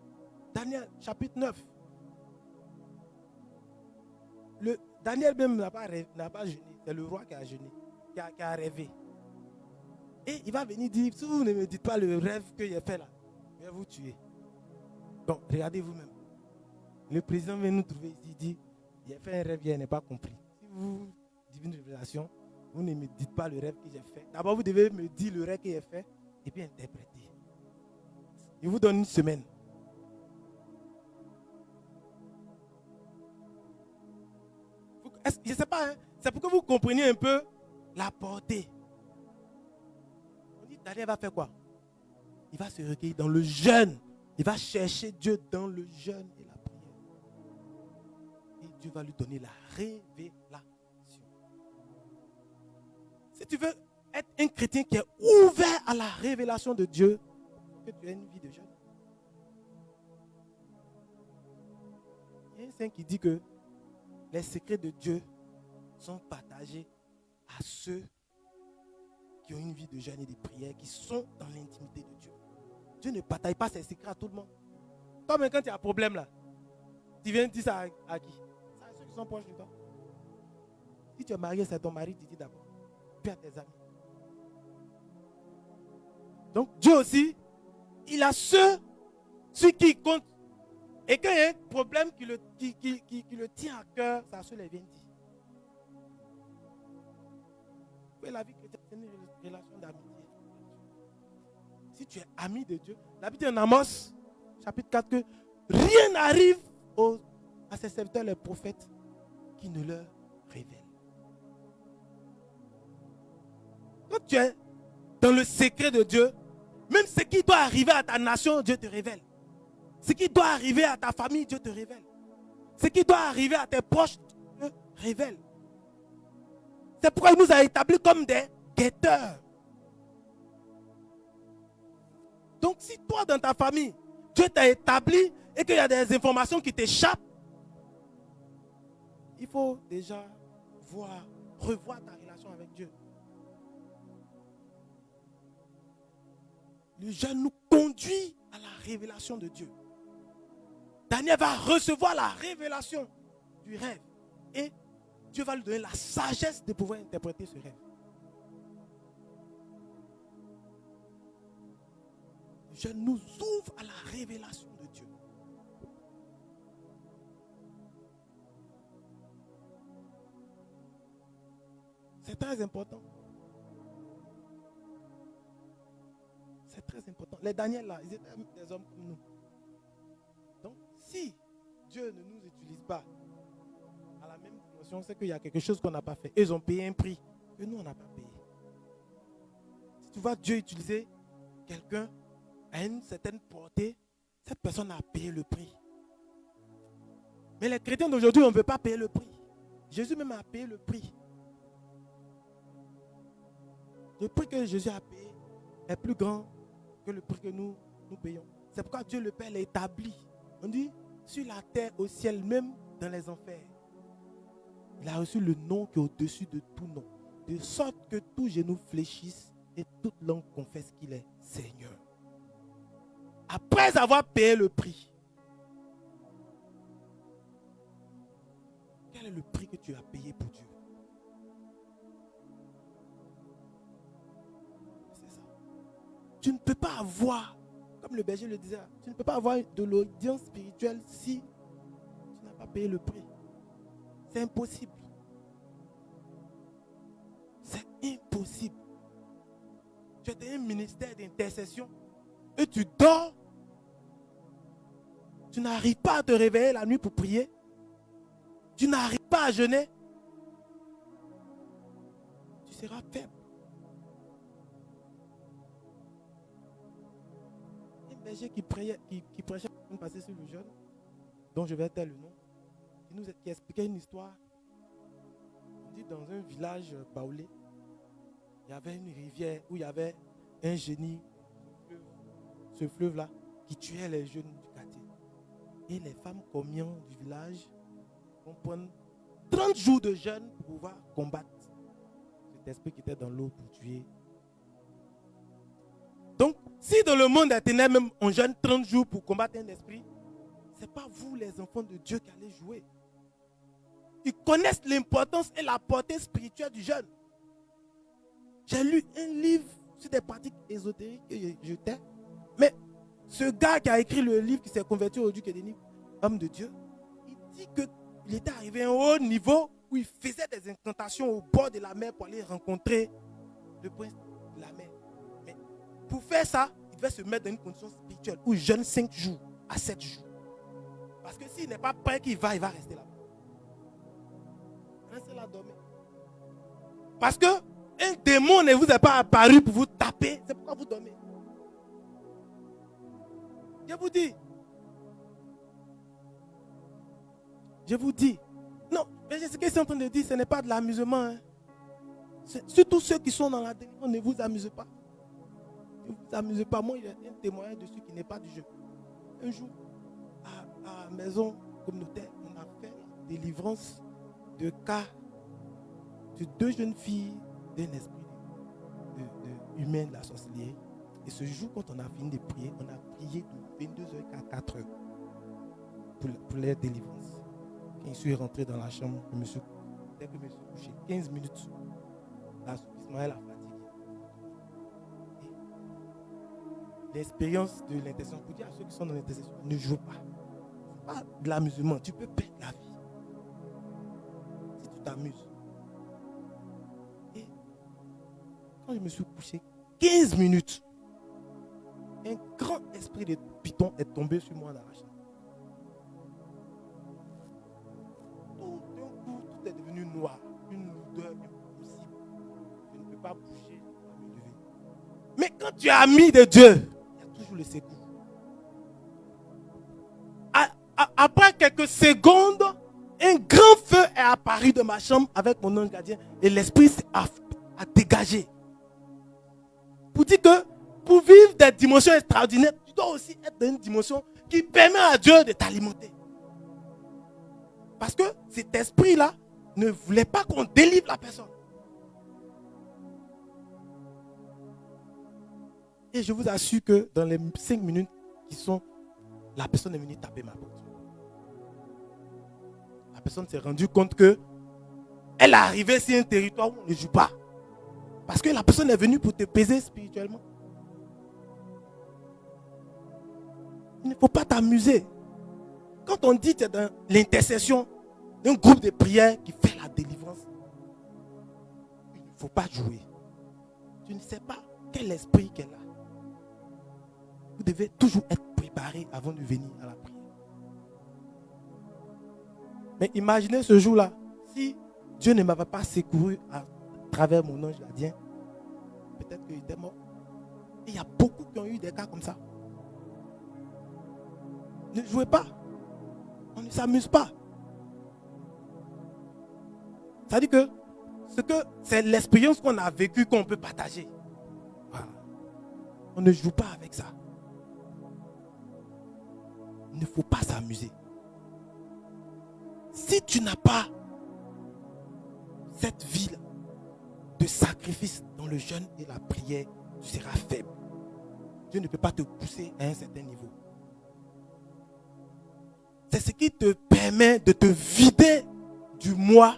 Daniel, chapitre 9. Daniel même n'a pas jeûné. C'est le roi qui a jeûné. qui a rêvé. Et il va venir dire, si vous ne me dites pas le rêve que j'ai fait là, je vais vous tuer. Donc, regardez vous-même. Le président vient nous trouver ici, il dit, j'ai fait un rêve, il n'a pas compris. Si vous dites une révélation, vous ne me dites pas le rêve que j'ai fait. D'abord, vous devez me dire le rêve que j'ai fait et puis interpréter. Je vous donne une semaine. Je ne sais pas, hein, c'est pour que vous compreniez un peu la portée. On dit, Daniel va faire quoi? Il va se recueillir dans le jeûne. Il va chercher Dieu dans le jeûne et la prière. Et Dieu va lui donner la révélation. Si tu veux être un chrétien qui est ouvert à la révélation de Dieu, que tu aies une vie de jeûne. Il y a un saint qui dit que les secrets de Dieu sont partagés à ceux qui ont une vie de jeûne et de prière, qui sont dans l'intimité de Dieu. Dieu ne partage pas ses secrets à tout le monde. Comme quand tu as un problème là, tu viens dire ça à qui? C'est à ceux qui sont proches de toi. Si tu es marié, c'est ton mari, tu dis d'abord. Puis à tes amis. Donc Dieu aussi, il a ceux qui il compte. Et quand il y a un problème qui le tient à cœur, ça se les vient dire. Oui, la vie chrétienne, c'est une relation d'amitié. Si tu es ami de Dieu, la Bible dit en Amos, chapitre 4, que rien n'arrive à ses serviteurs, les prophètes, qui ne leur révèlent. Quand tu es dans le secret de Dieu, même ce qui doit arriver à ta nation, Dieu te révèle. Ce qui doit arriver à ta famille, Dieu te révèle. Ce qui doit arriver à tes proches, Dieu te révèle. C'est pourquoi il nous a établis comme des guetteurs. Donc si toi, dans ta famille, Dieu t'a établi et qu'il y a des informations qui t'échappent, il faut déjà revoir ta relation avec Dieu. Le jeûne nous conduit à la révélation de Dieu. Daniel va recevoir la révélation du rêve. Et Dieu va lui donner la sagesse de pouvoir interpréter ce rêve. Le jeûne nous ouvre à la révélation de Dieu. C'est très important. C'est très important. Les Daniel là, ils étaient des hommes comme nous. Donc, si Dieu ne nous utilise pas à la même dimension, c'est qu'il y a quelque chose qu'on n'a pas fait. Ils ont payé un prix que nous, on n'a pas payé. Si tu vois Dieu utiliser quelqu'un à une certaine portée, cette personne a payé le prix. Mais les chrétiens d'aujourd'hui, on ne veut pas payer le prix. Jésus même a payé le prix. Le prix que Jésus a payé est plus grand que le prix que nous payons. C'est pourquoi Dieu le Père l'a établi. On dit, sur la terre, au ciel, même dans les enfers. Il a reçu le nom qui est au-dessus de tout nom. De sorte que tout genou fléchisse et toute langue confesse qu'il est Seigneur. Après avoir payé le prix. Quel est le prix que tu as payé pour Dieu? C'est ça. Tu ne peux pas avoir, comme le berger le disait, tu ne peux pas avoir de l'audience spirituelle si tu n'as pas payé le prix. C'est impossible. C'est impossible. Tu es dans un ministère d'intercession et tu dors. Tu n'arrives pas à te réveiller la nuit pour prier. Tu n'arrives pas à jeûner. Tu seras faible. Un berger qui prêchait une passée sur le jeûne, dont je vais taire le nom, qui expliquait une histoire. On dit dans un village baoulé, il y avait une rivière où il y avait un génie, ce fleuve-là, qui tuait les jeunes du quartier. Et les femmes commises du village vont prendre 30 jours de jeûne pour pouvoir combattre cet esprit qui était dans l'eau pour tuer. Donc, si dans le monde des ténèbres, même on jeûne 30 jours pour combattre un esprit, ce n'est pas vous les enfants de Dieu qui allez jouer. Ils connaissent l'importance et la portée spirituelle du jeûne. J'ai lu un livre sur des pratiques ésotériques que je jetais. Mais ce gars qui a écrit le livre, qui s'est converti au Duc Edeni, homme de Dieu, il dit qu'il était arrivé à un haut niveau où il faisait des incantations au bord de la mer pour aller rencontrer le prince de la mer. Mais pour faire ça, il devait se mettre dans une condition spirituelle où il jeûne 5 jours à 7 jours. Parce que s'il n'est pas prêt qu'il va, il va rester là-bas. Restez là dormir. Parce que un démon ne vous est pas apparu pour vous taper. C'est pourquoi vous dormez. Je vous dis. Je vous dis. Non, mais ce que je suis en train de dire, ce n'est pas de l'amusement. Hein. Surtout ceux qui sont dans la délivrance, ne vous amusez pas. Ne vous amusez pas. Moi, il y a un témoignage dessus qui n'est pas du jeu. Un jour, à la maison communautaire, on a fait la délivrance de cas de 2 jeunes filles d'un esprit humain de la sorcellerie. Et ce jour, quand on a fini de prier, on a prié de 22h à 4h pour leur délivrance. Quand je suis rentré dans la chambre, dès que je me suis couché, 15 minutes, l'assoupissement et la fatigue. Et l'expérience de l'intercession, pour dire à ceux qui sont dans l'intercession, ne jouez pas. Ce n'est pas de l'amusement, tu peux perdre la vie. Si tu t'amuses. Et quand je me suis couché, 15 minutes, un grand esprit de python est tombé sur moi dans la chambre. Tout est devenu noir, une odeur impossible. Je ne peux pas bouger, je ne peux pas me lever. Mais quand tu es ami de Dieu, il y a toujours le secours. Après quelques secondes, un grand feu est apparu de ma chambre avec mon ange gardien et l'esprit a dégagé. Pour dire que pour vivre des dimensions extraordinaires, tu dois aussi être dans une dimension qui permet à Dieu de t'alimenter. Parce que cet esprit-là ne voulait pas qu'on délivre la personne. Et je vous assure que dans les 5 minutes qui sont, la personne est venue taper ma porte. La personne s'est rendue compte que elle est arrivée sur un territoire où on ne joue pas. Parce que la personne est venue pour te peser spirituellement. Il ne faut pas t'amuser. Quand on dit que tu es dans l'intercession d'un groupe de prière qui fait la délivrance, il ne faut pas jouer. Tu ne sais pas quel esprit qu'elle a. Vous devez toujours être préparé avant de venir à la prière. Mais imaginez ce jour-là, si Dieu ne m'avait pas secouru à travers mon ange gardien, peut-être qu'il était mort. Et il y a beaucoup qui ont eu des cas comme ça. Ne jouez pas. On ne s'amuse pas. Ça dit que c'est l'expérience qu'on a vécue qu'on peut partager. Voilà. On ne joue pas avec ça. Il ne faut pas s'amuser. Si tu n'as pas cette vie de sacrifice dans le jeûne et la prière, tu seras faible. Dieu ne peut pas te pousser à un certain niveau. C'est ce qui te permet de te vider du moi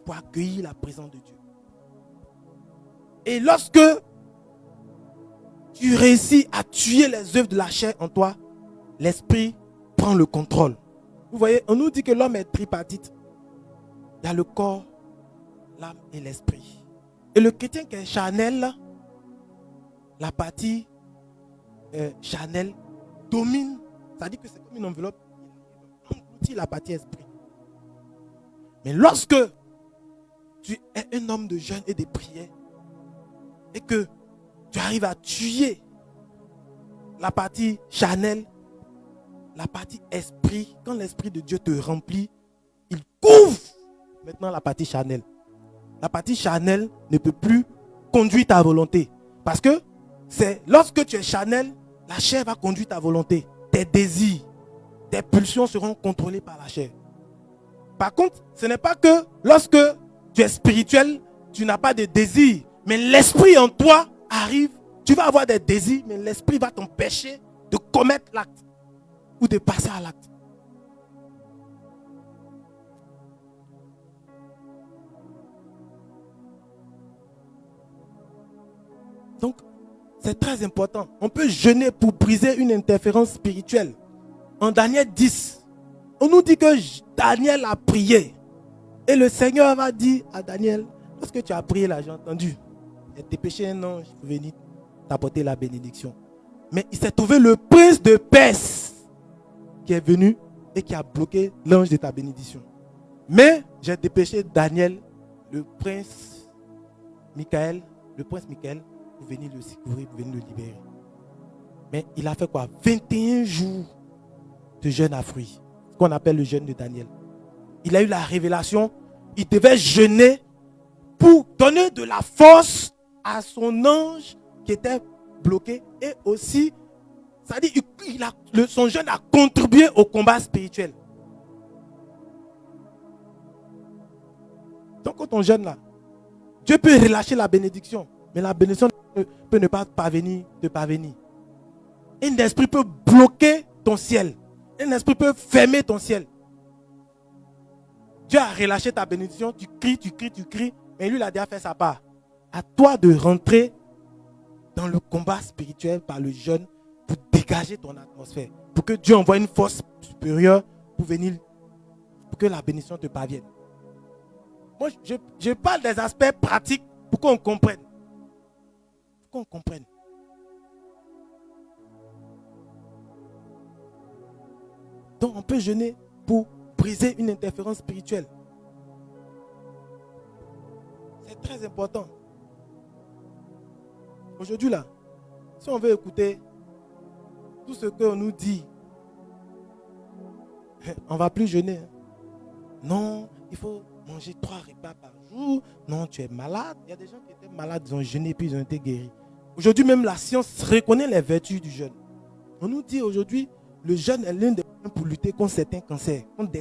pour accueillir la présence de Dieu. Et lorsque tu réussis à tuer les œuvres de la chair en toi, l'esprit prend le contrôle. Vous voyez, on nous dit que l'homme est tripartite. Il y a le corps, l'âme et l'esprit. Et le chrétien qui est charnel, la partie charnelle domine. Ça dit que c'est comme une enveloppe. Il engloutit la partie esprit. Mais lorsque tu es un homme de jeûne et de prière et que tu arrives à tuer la partie charnelle, la partie esprit, quand l'esprit de Dieu te remplit, il couvre maintenant la partie charnelle. La partie charnelle ne peut plus conduire ta volonté. Parce que c'est lorsque tu es charnel, la chair va conduire ta volonté. Tes désirs, tes pulsions seront contrôlées par la chair. Par contre, ce n'est pas que lorsque tu es spirituel, tu n'as pas de désirs. Mais l'esprit en toi arrive, tu vas avoir des désirs, mais l'esprit va t'empêcher de commettre l'acte ou de passer à l'acte. C'est très important. On peut jeûner pour briser une interférence spirituelle. En Daniel 10, on nous dit que Daniel a prié. Et le Seigneur va dire à Daniel, lorsque tu as prié là, j'ai entendu, il a dépêché un ange pour venir t'apporter la bénédiction. Mais il s'est trouvé le prince de Perse qui est venu et qui a bloqué l'ange de ta bénédiction. Mais j'ai dépêché Daniel, le prince Michael, pour venir le secourir, pour venir le libérer. Mais il a fait quoi? 21 jours de jeûne à fruits, ce qu'on appelle le jeûne de Daniel. Il a eu la révélation, il devait jeûner pour donner de la force à son ange qui était bloqué et aussi, c'est-à-dire son jeûne a contribué au combat spirituel. Donc quand on jeûne là, Dieu peut relâcher la bénédiction, mais la bénédiction peut ne pas te parvenir. Un esprit peut bloquer ton ciel. Un esprit peut fermer ton ciel. Dieu a relâché ta bénédiction, tu cries, mais lui il a déjà fait sa part. À toi de rentrer dans le combat spirituel par le jeûne pour dégager ton atmosphère, pour que Dieu envoie une force supérieure pour que la bénédiction te parvienne. Moi, je parle des aspects pratiques pour qu'on comprenne. Donc, on peut jeûner pour briser une interférence spirituelle. C'est très important. Aujourd'hui, là, si on veut écouter tout ce qu'on nous dit, on ne va plus jeûner. Non, il faut manger 3 repas par jour. Non, tu es malade. Il y a des gens qui étaient malades, ils ont jeûné puis ils ont été guéris. Aujourd'hui, même la science reconnaît les vertus du jeûne. On nous dit aujourd'hui, le jeûne est l'un des moyens pour lutter contre certains cancers, contre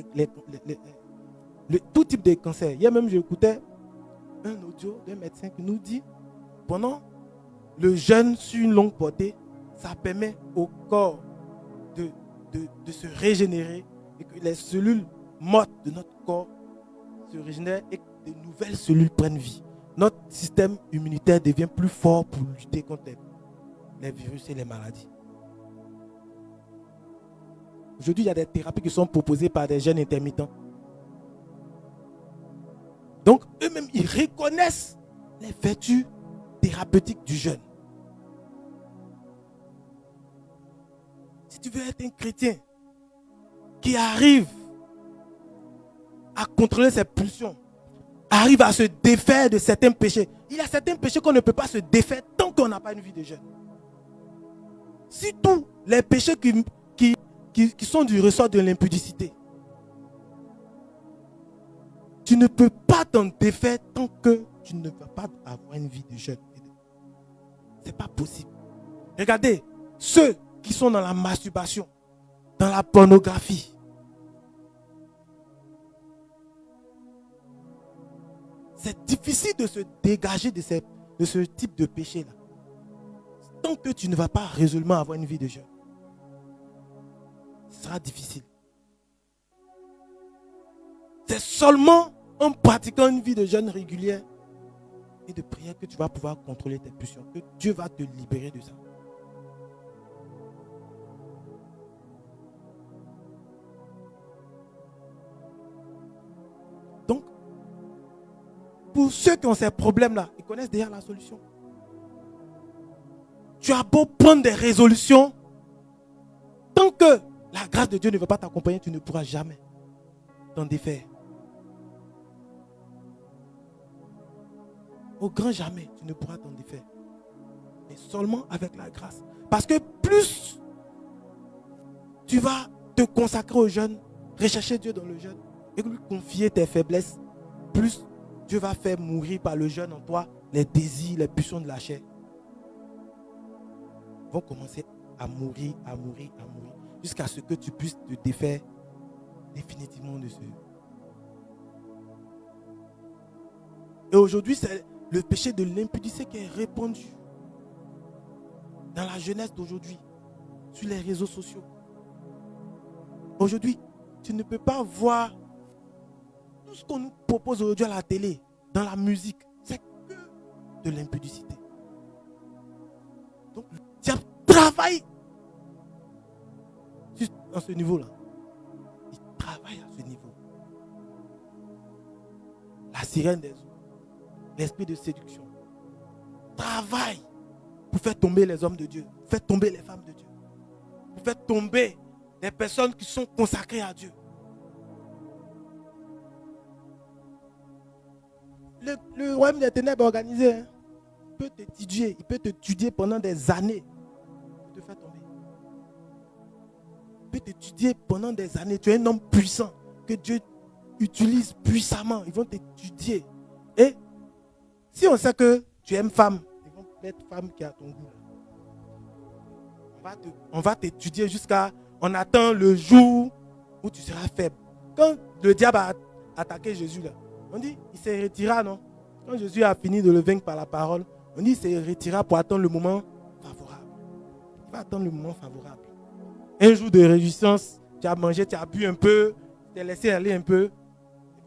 tout type de cancer. Hier même, j'écoutais un audio d'un médecin qui nous dit, pendant le jeûne sur une longue portée, ça permet au corps de se régénérer et que les cellules mortes de notre corps se régénèrent et que de nouvelles cellules prennent vie. Notre système immunitaire devient plus fort pour lutter contre les virus et les maladies. Aujourd'hui, il y a des thérapies qui sont proposées par des jeûnes intermittents. Donc, eux-mêmes, ils reconnaissent les vertus thérapeutiques du jeûne. Si tu veux être un chrétien qui arrive à contrôler ses pulsions, arrive à se défaire de certains péchés. Il y a certains péchés qu'on ne peut pas se défaire tant qu'on n'a pas une vie de jeûne. Si tous les péchés qui sont du ressort de l'impudicité, tu ne peux pas t'en défaire tant que tu ne vas pas avoir une vie de jeûne. Ce n'est pas possible. Regardez, ceux qui sont dans la masturbation, dans la pornographie, c'est difficile de se dégager de ce type de péché-là. Tant que tu ne vas pas résolument avoir une vie de jeûne, ce sera difficile. C'est seulement en pratiquant une vie de jeûne régulière et de prière que tu vas pouvoir contrôler tes pulsions, que Dieu va te libérer de ça. Donc, pour ceux qui ont ces problèmes-là, ils connaissent déjà la solution. Tu as beau prendre des résolutions, tant que la grâce de Dieu ne veut pas t'accompagner, tu ne pourras jamais t'en défaire. Au grand jamais, tu ne pourras t'en défaire. Mais seulement avec la grâce. Parce que plus tu vas te consacrer au jeûne, rechercher Dieu dans le jeûne, et lui confier tes faiblesses, plus Dieu va faire mourir par le jeûne en toi les désirs, les pulsions de la chair. Ils vont commencer à mourir, jusqu'à ce que tu puisses te défaire définitivement de ce. Et aujourd'hui, c'est le péché de l'impudicité qui est répandu dans la jeunesse d'aujourd'hui, sur les réseaux sociaux. Aujourd'hui, tu ne peux pas voir tout ce qu'on nous propose aujourd'hui à la télé, dans la musique, c'est que de l'impudicité. Donc le diable travaille juste à ce niveau-là. Il travaille à ce niveau. La sirène des eaux, l'esprit de séduction, travaille pour faire tomber les hommes de Dieu, pour faire tomber les femmes de Dieu, pour faire tomber les personnes qui sont consacrées à Dieu. Le royaume des ténèbres organisé, hein, il peut t'étudier pendant des années pour te faire tomber. Il peut t'étudier pendant des années. Tu es un homme puissant que Dieu utilise puissamment. Ils vont t'étudier. Et si on sait que tu aimes femme, ils vont mettre femme qui a ton goût. On va t'étudier jusqu'à... On attend le jour où tu seras faible. Quand le diable a attaqué Jésus, là, on dit il s'est retiré, non? Quand Jésus a fini de le vaincre par la parole, on dit il s'est retiré pour attendre le moment favorable. Il va attendre le moment favorable. Un jour de réjouissance, tu as mangé, tu as bu un peu, tu t'es laissé aller un peu. Et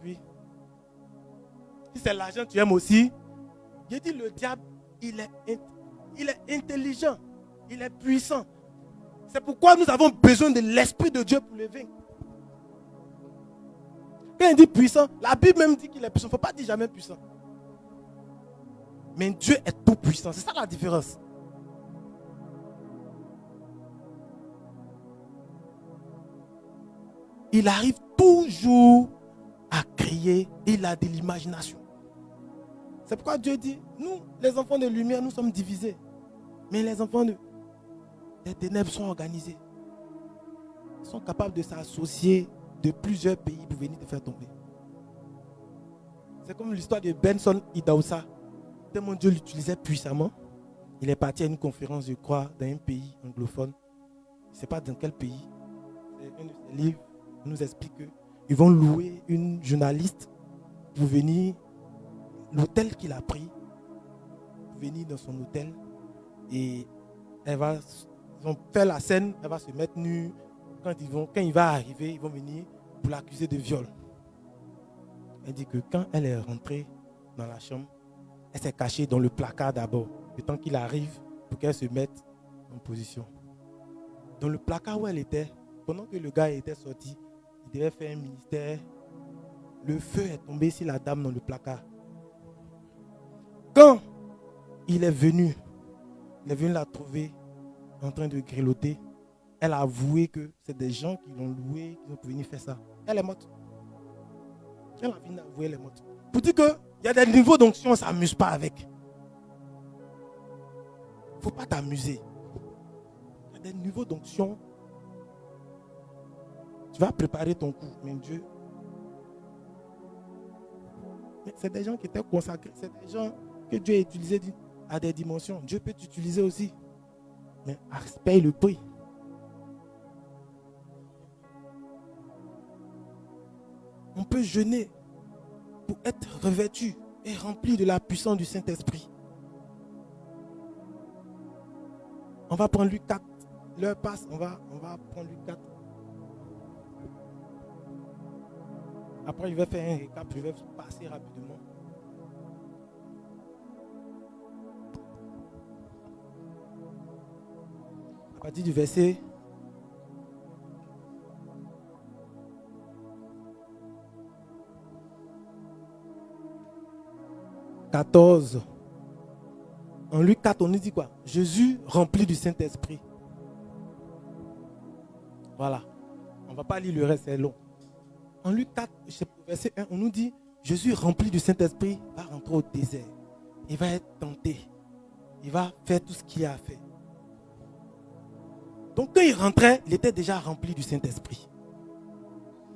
puis, si c'est l'argent que tu aimes aussi, j'ai dit le diable, il est intelligent, il est puissant. C'est pourquoi nous avons besoin de l'Esprit de Dieu pour le vaincre. Quand il dit puissant, la Bible même dit qu'il est puissant. Il ne faut pas dire jamais puissant. Mais Dieu est tout puissant. C'est ça la différence. Il arrive toujours à crier. Il a de l'imagination. C'est pourquoi Dieu dit, nous, les enfants de lumière, nous sommes divisés. Mais les enfants des ténèbres sont organisés. Ils sont capables de s'associer de plusieurs pays pour venir te faire tomber. C'est comme l'histoire de Benson Idahosa. Tellement Dieu l'utilisait puissamment. Il est parti à une conférence, je crois, dans un pays anglophone. Je ne sais pas dans quel pays. C'est un de ses livres qui nous explique qu'ils vont louer une journaliste pour venir, l'hôtel qu'il a pris, pour venir dans son hôtel. Et ils vont faire la scène, elle va se mettre nue. Quand il va arriver, ils vont venir pour l'accuser de viol. Elle dit que quand elle est rentrée dans la chambre, elle s'est cachée dans le placard d'abord, le temps qu'il arrive pour qu'elle se mette en position. Dans le placard où elle était, pendant que le gars était sorti, il devait faire un ministère. Le feu est tombé sur la dame dans le placard. Quand il est venu la trouver en train de grelotter. Elle a avoué que c'est des gens qui l'ont loué, qui ont pu venir faire ça. Elle est morte. Elle a fini d'avouer, elle est morte. Pour dire qu'il y a des niveaux d'onction, on ne s'amuse pas avec. Il ne faut pas t'amuser. Il y a des niveaux d'onction. Tu vas préparer ton coup, mais Dieu. Mais c'est des gens qui étaient consacrés. C'est des gens que Dieu a utilisés à des dimensions. Dieu peut t'utiliser aussi. Mais paye le prix. On peut jeûner pour être revêtu et rempli de la puissance du Saint-Esprit. On va prendre Luc 4. L'heure passe, on va prendre Luc 4. Après, je vais faire un récap, je vais passer rapidement. À partir du verset 14. En Luc 4, on nous dit quoi? Jésus rempli du Saint-Esprit. Voilà. On ne va pas lire le reste, c'est long. En Luc 4, verset 1, on nous dit Jésus rempli du Saint-Esprit va rentrer au désert. Il va être tenté. Il va faire tout ce qu'il a à faire. Donc quand il rentrait, il était déjà rempli du Saint-Esprit.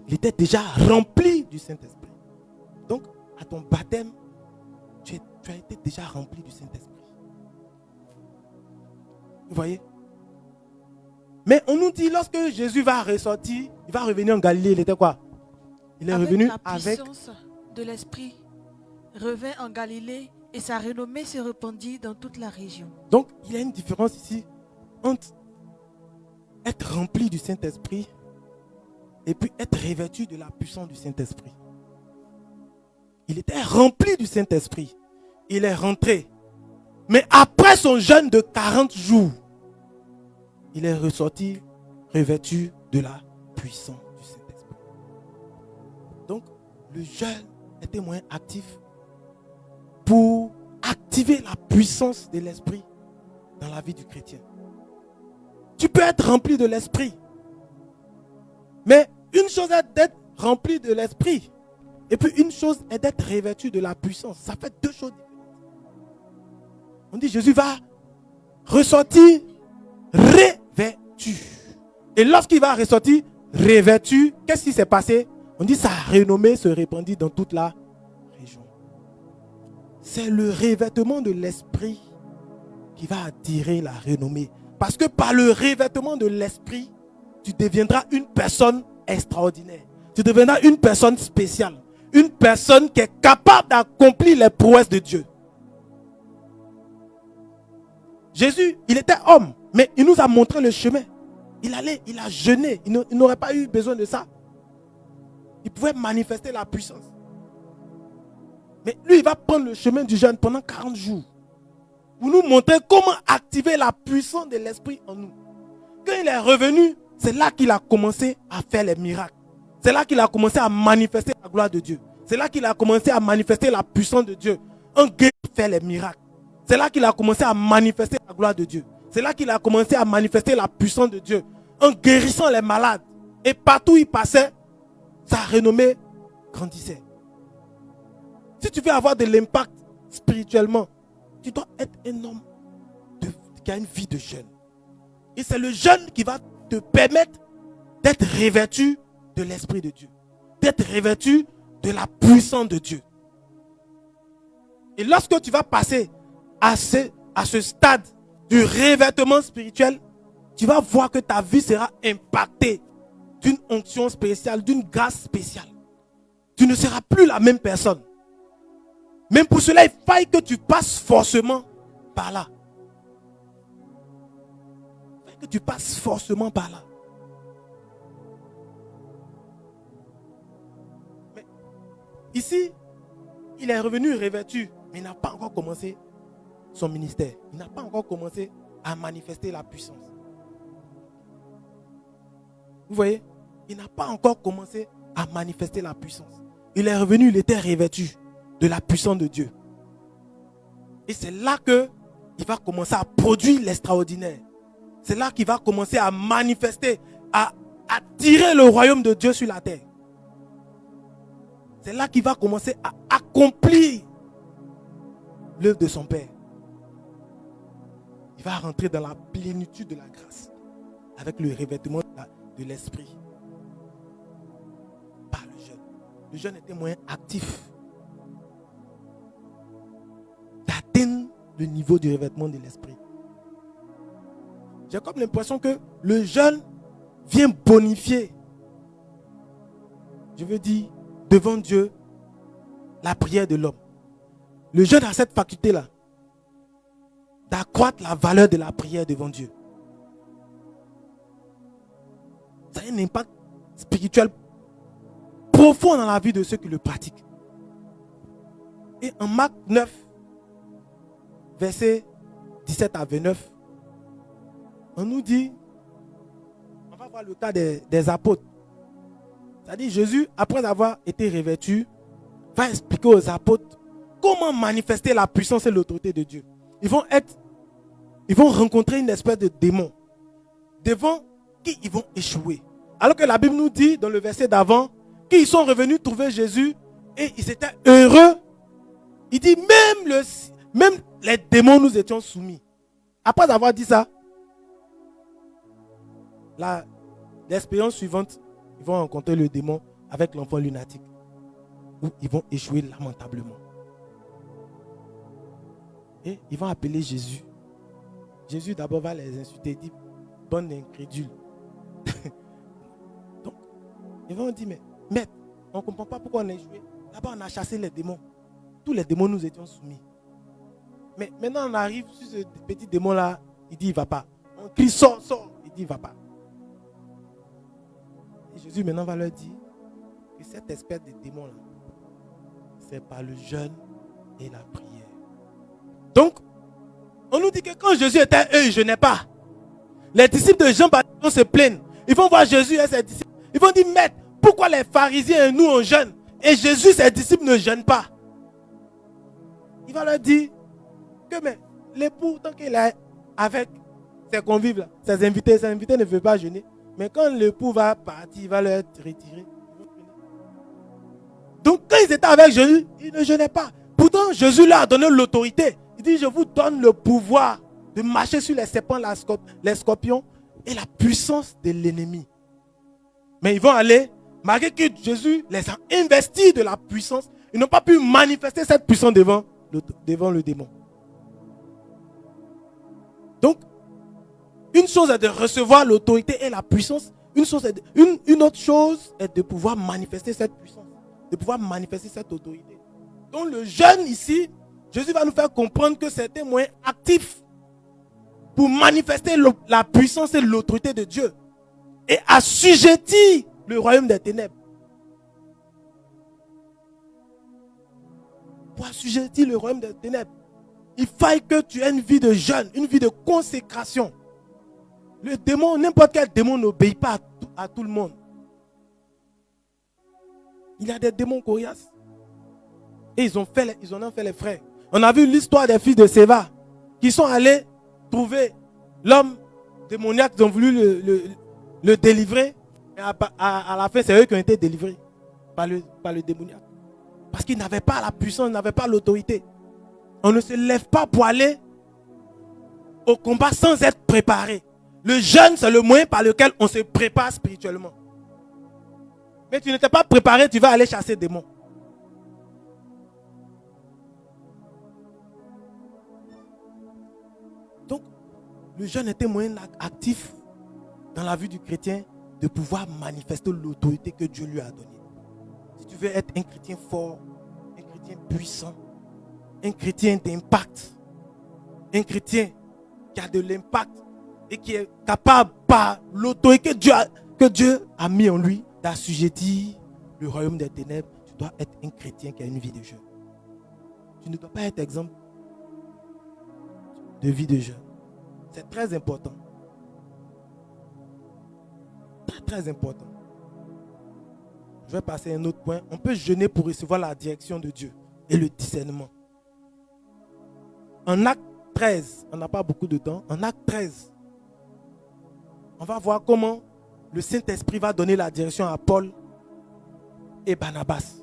Il était déjà rempli du Saint-Esprit. Donc à ton baptême, tu as été déjà rempli du Saint-Esprit. Vous voyez? Mais on nous dit lorsque Jésus va ressortir, il va revenir en Galilée, il était quoi? Il est revenu avec la puissance de l'Esprit, revint en Galilée et sa renommée se répandit dans toute la région. Donc il y a une différence ici entre être rempli du Saint-Esprit et puis être revêtu de la puissance du Saint-Esprit. Il était rempli du Saint-Esprit. Il est rentré Mais après son jeûne de 40 jours, il est ressorti revêtu de la puissance du Saint-Esprit. Donc, le jeûne était moyen actif pour activer la puissance de l'Esprit dans la vie du chrétien. Tu peux être rempli de l'Esprit. Mais une chose est d'être rempli de l'Esprit. Et puis une chose est d'être revêtu de la puissance. Ça fait deux choses différentes. On dit Jésus va ressortir revêtu. Et lorsqu'il va ressortir revêtu, qu'est-ce qui s'est passé? On dit sa renommée se répandit dans toute la région. C'est le revêtement de l'Esprit qui va attirer la renommée. Parce que par le revêtement de l'Esprit, tu deviendras une personne extraordinaire. Tu deviendras une personne spéciale. Une personne qui est capable d'accomplir les prouesses de Dieu. Jésus, il était homme, mais il nous a montré le chemin. Il a jeûné. Il n'aurait pas eu besoin de ça. Il pouvait manifester la puissance. Mais lui, il va prendre le chemin du jeûne pendant 40 jours. Pour nous montrer comment activer la puissance de l'Esprit en nous. Quand il est revenu, c'est là qu'il a commencé à faire les miracles. C'est là qu'il a commencé à manifester la gloire de Dieu. C'est là qu'il a commencé à manifester la puissance de Dieu. Un guerrier fait les miracles. C'est là qu'il a commencé à manifester la gloire de Dieu. C'est là qu'il a commencé à manifester la puissance de Dieu. En guérissant les malades. Et partout où il passait, sa renommée grandissait. Si tu veux avoir de l'impact spirituellement, tu dois être un homme qui a une vie de jeûne. Et c'est le jeûne qui va te permettre d'être revêtu de l'Esprit de Dieu. D'être revêtu de la puissance de Dieu. Et lorsque tu vas passer à ce stade du revêtement spirituel, tu vas voir que ta vie sera impactée d'une onction spéciale, d'une grâce spéciale. Tu ne seras plus la même personne. Même pour cela, il faille que tu passes forcément par là. Il faille que tu passes forcément par là. Mais ici, il est revenu revêtu, mais il n'a pas encore commencé son ministère. Il n'a pas encore commencé à manifester la puissance. Vous voyez? Il n'a pas encore commencé à manifester la puissance. Il est revenu, il était revêtu de la puissance de Dieu. Et c'est là qu'il va commencer à produire l'extraordinaire. C'est là qu'il va commencer à manifester, à attirer le royaume de Dieu sur la terre. C'est là qu'il va commencer à accomplir l'œuvre de son Père. Il va rentrer dans la plénitude de la grâce avec le revêtement de l'Esprit. Par le jeûne. Le jeûne était moyen actif d'atteindre le niveau du revêtement de l'Esprit. J'ai comme l'impression que le jeûne vient bonifier, je veux dire, devant Dieu, la prière de l'homme. Le jeûne a cette faculté-là d'accroître la valeur de la prière devant Dieu. Ça a un impact spirituel profond dans la vie de ceux qui le pratiquent. Et en Marc 9, versets 17 à 29, on nous dit, on va voir le cas des apôtres. C'est-à-dire Jésus, après avoir été revêtu, va expliquer aux apôtres comment manifester la puissance et l'autorité de Dieu. Ils vont rencontrer une espèce de démon devant qui ils vont échouer. Alors que la Bible nous dit dans le verset d'avant qu'ils sont revenus trouver Jésus et ils étaient heureux. Il dit même les démons nous étions soumis. Après avoir dit ça, l'expérience suivante, ils vont rencontrer le démon avec l'enfant lunatique où ils vont échouer lamentablement. Et ils vont appeler Jésus. Jésus d'abord va les insulter et dit, bande d'incrédules. Donc, ils vont dire, mais maître, on ne comprend pas pourquoi on a échoué. Là-bas, on a chassé les démons. Tous les démons nous étions soumis. Mais maintenant, on arrive sur ce petit démon-là, il dit, il ne va pas. On crie, sors, sors. Il dit, il ne va pas. Et Jésus maintenant va leur dire que cette espèce de démon-là, c'est par le jeûne et la prière. Donc, On nous dit que quand Jésus était eux, il ne jeûnait pas. Les disciples de Jean-Baptiste se plaignent. Ils vont voir Jésus et ses disciples. Ils vont dire, Maître, pourquoi les pharisiens et nous on jeûne et Jésus et ses disciples ne jeûnent pas? Il va leur dire que mais l'époux, tant qu'il est avec ses convives, là, ses invités ne veulent pas jeûner. Mais quand l'époux va partir, il va leur retirer. Donc quand ils étaient avec Jésus, ils ne jeûnaient pas. Pourtant, Jésus leur a donné l'autorité. Il dit, je vous donne le pouvoir de marcher sur les serpents, les scorpions et la puissance de l'ennemi. Mais ils vont aller, malgré que Jésus les a investis de la puissance, ils n'ont pas pu manifester cette puissance devant le démon. Donc, une chose est de recevoir l'autorité et la puissance. Une autre chose est de pouvoir manifester cette puissance, de pouvoir manifester cette autorité. Donc le jeûne ici, Jésus va nous faire comprendre que c'est un moyen actif pour manifester la puissance et l'autorité de Dieu et assujettir le royaume des ténèbres. Pour assujettir le royaume des ténèbres, il faille que tu aies une vie de jeûne, une vie de consécration. Le démon, n'importe quel démon n'obéit pas à tout le monde. Il y a des démons coriaces. Et ils en ont fait les frères. On a vu l'histoire des fils de Séva qui sont allés trouver l'homme démoniaque. Ils ont voulu le délivrer. Et à la fin, c'est eux qui ont été délivrés par le démoniaque. Parce qu'ils n'avaient pas la puissance, ils n'avaient pas l'autorité. On ne se lève pas pour aller au combat sans être préparé. Le jeûne, c'est le moyen par lequel on se prépare spirituellement. Mais tu n'étais pas préparé, tu vas aller chasser des démons. Donc, le jeûne est un moyen actif dans la vie du chrétien de pouvoir manifester l'autorité que Dieu lui a donnée. Si tu veux être un chrétien fort, un chrétien puissant, un chrétien d'impact, un chrétien qui a de l'impact et qui est capable par l'autorité que Dieu a mis en lui d'assujettir le royaume des ténèbres, tu dois être un chrétien qui a une vie de jeûne. Tu ne dois pas être exemple de vie de jeûne. C'est très important. Très très important. Je vais passer à un autre point. On peut jeûner pour recevoir la direction de Dieu et le discernement. En acte 13, on n'a pas beaucoup de temps. En acte 13, on va voir comment le Saint-Esprit va donner la direction à Paul et Barnabas.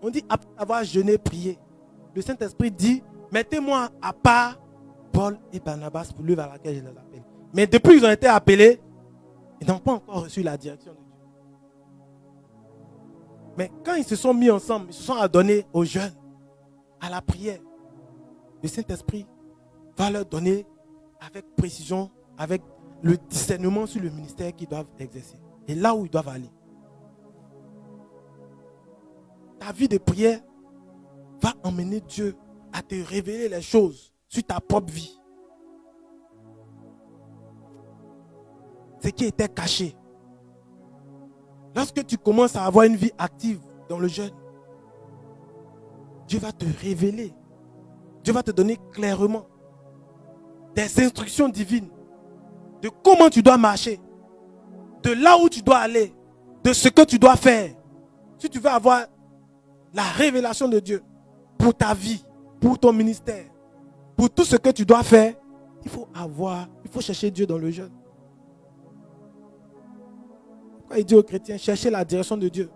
On dit, après avoir jeûné, prié, le Saint-Esprit dit, mettez-moi à part Paul et Barnabas pour l'œuvre à laquelle je les appelle. Mais depuis qu'ils ont été appelés, ils n'ont pas encore reçu la direction de Dieu. Mais quand ils se sont mis ensemble, ils se sont adonnés au jeûne, à la prière, le Saint-Esprit va leur donner avec précision, avec le discernement sur le ministère qu'ils doivent exercer et là où ils doivent aller. Ta vie de prière va emmener Dieu à te révéler les choses sur ta propre vie. Ce qui était caché. Lorsque tu commences à avoir une vie active dans le jeûne, Dieu va te révéler. Dieu va te donner clairement des instructions divines de comment tu dois marcher, de là où tu dois aller, de ce que tu dois faire. Si tu veux avoir la révélation de Dieu pour ta vie, pour ton ministère, pour tout ce que tu dois faire, il faut chercher Dieu dans le jeûne. Quand il dit aux chrétiens, cherchez la direction de Dieu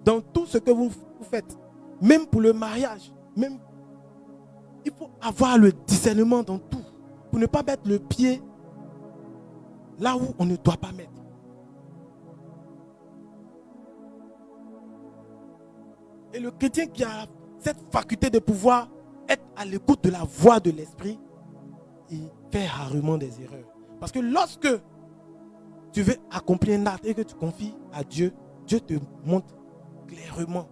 dans tout ce que vous faites, même pour le mariage, il faut avoir le discernement dans tout pour ne pas mettre le pied là où on ne doit pas mettre. Et le chrétien qui a cette faculté de pouvoir être à l'écoute de la voix de l'esprit, il fait rarement des erreurs. Parce que lorsque tu veux accomplir un acte et que tu confies à Dieu, Dieu te montre clairement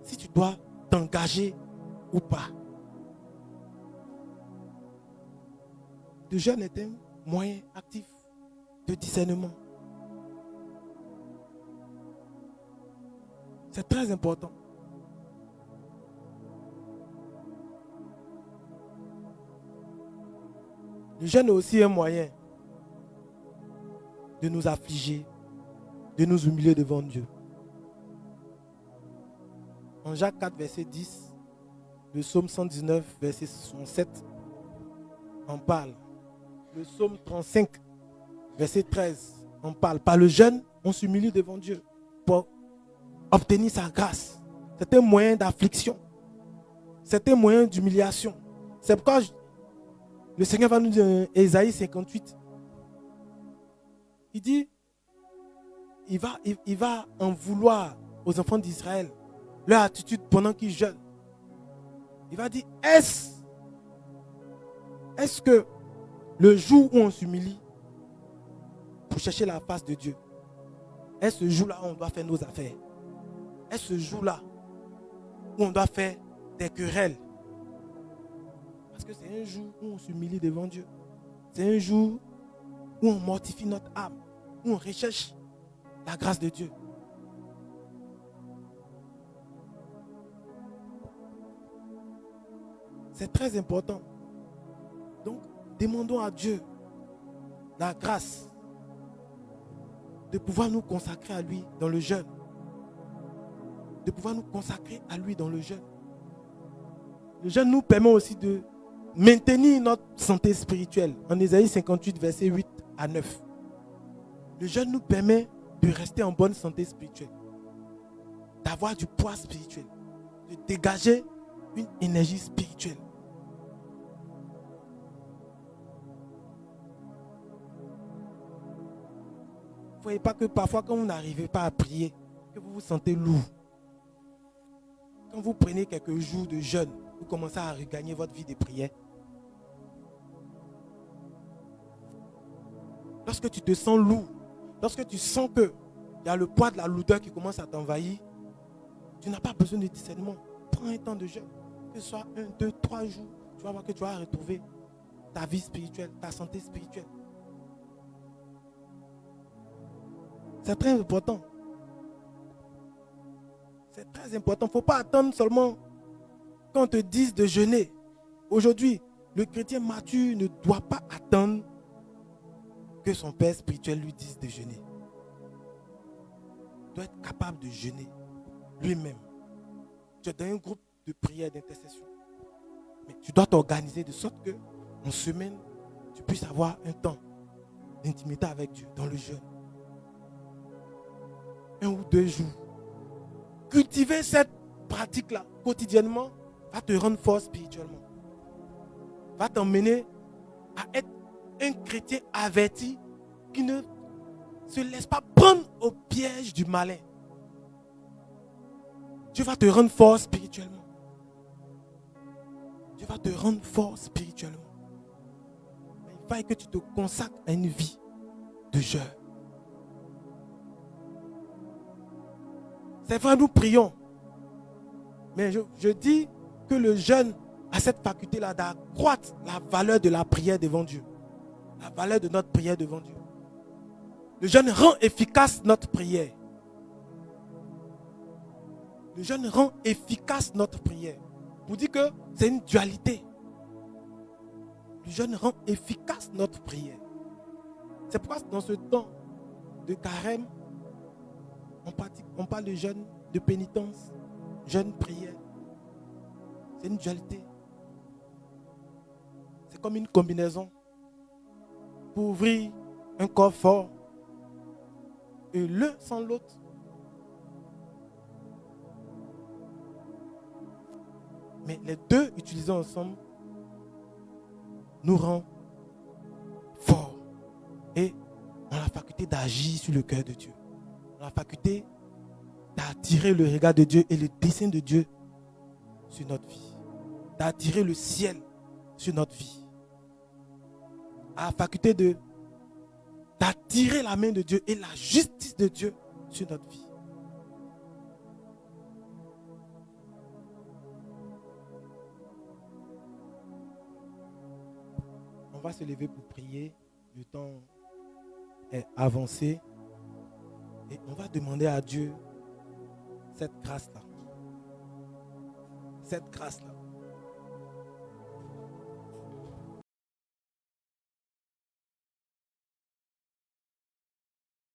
si tu dois t'engager ou pas. Le jeûne est un moyen actif de discernement. C'est très important. Le jeûne est aussi un moyen de nous affliger, de nous humilier devant Dieu. En Jacques 4, verset 10, le psaume 119, verset 67, on parle. Le psaume 35, verset 13, on parle. Par le jeûne, on s'humilie devant Dieu pour obtenir sa grâce. C'est un moyen d'affliction. C'est un moyen d'humiliation. C'est pourquoi le Seigneur va nous dire, Ésaïe 58, il dit, il va en vouloir aux enfants d'Israël leur attitude pendant qu'ils jeûnent. Il va dire, est-ce que le jour où on s'humilie pour chercher la face de Dieu, est-ce ce jour-là où on doit faire nos affaires? Est-ce ce jour-là où on doit faire des querelles? Parce que c'est un jour où on s'humilie devant Dieu. C'est un jour où on mortifie notre âme, où on recherche la grâce de Dieu. C'est très important. Donc, demandons à Dieu la grâce de pouvoir nous consacrer à lui dans le jeûne. De pouvoir nous consacrer à lui dans le jeûne. Le jeûne nous permet aussi de maintenir notre santé spirituelle. En Ésaïe 58, verset 8 à 9. Le jeûne nous permet de rester en bonne santé spirituelle. D'avoir du poids spirituel. De dégager une énergie spirituelle. Ne voyez pas que parfois quand vous n'arrivez pas à prier, que vous vous sentez lourd. Quand vous prenez quelques jours de jeûne, vous commencez à regagner votre vie de prière. Lorsque tu te sens lourd, lorsque tu sens qu'il y a le poids de la lourdeur qui commence à t'envahir, tu n'as pas besoin de discernement. Prends un temps de jeûne, que ce soit 1, 2, 3 jours, tu vas voir que tu vas retrouver ta vie spirituelle, ta santé spirituelle. C'est très important. C'est très important. Il ne faut pas attendre seulement qu'on te dise de jeûner. Aujourd'hui, le chrétien mature ne doit pas attendre que son père spirituel lui dise de jeûner. Il doit être capable de jeûner lui-même. Tu es dans un groupe de prière, d'intercession. Mais tu dois t'organiser de sorte que en semaine, tu puisses avoir un temps d'intimité avec Dieu dans le jeûne. 1 ou 2 jours. Cultiver cette pratique-là quotidiennement va te rendre fort spirituellement. Va t'emmener à être un chrétien averti qui ne se laisse pas prendre au piège du malin. Dieu va te rendre fort spirituellement. Dieu va te rendre fort spirituellement. Mais il faut que tu te consacres à une vie de jeûne. C'est vrai, nous prions. Mais je dis que le jeûne a cette faculté-là d'accroître la valeur de la prière devant Dieu. La valeur de notre prière devant Dieu. Le jeûne rend efficace notre prière. Le jeûne rend efficace notre prière. Vous dites que c'est une dualité. Le jeûne rend efficace notre prière. C'est pourquoi dans ce temps de carême, on parle de jeûne, de pénitence, jeûne, prière. C'est une dualité. C'est comme une combinaison pour ouvrir un corps fort. Et l'un sans l'autre. Mais les deux utilisés ensemble nous rend forts et ont la faculté d'agir sur le cœur de Dieu. La faculté d'attirer le regard de Dieu et le dessein de Dieu sur notre vie. D'attirer le ciel sur notre vie. La faculté d'attirer la main de Dieu et la justice de Dieu sur notre vie. On va se lever pour prier. Le temps est avancé. Et on va demander à Dieu cette grâce-là. Cette grâce-là.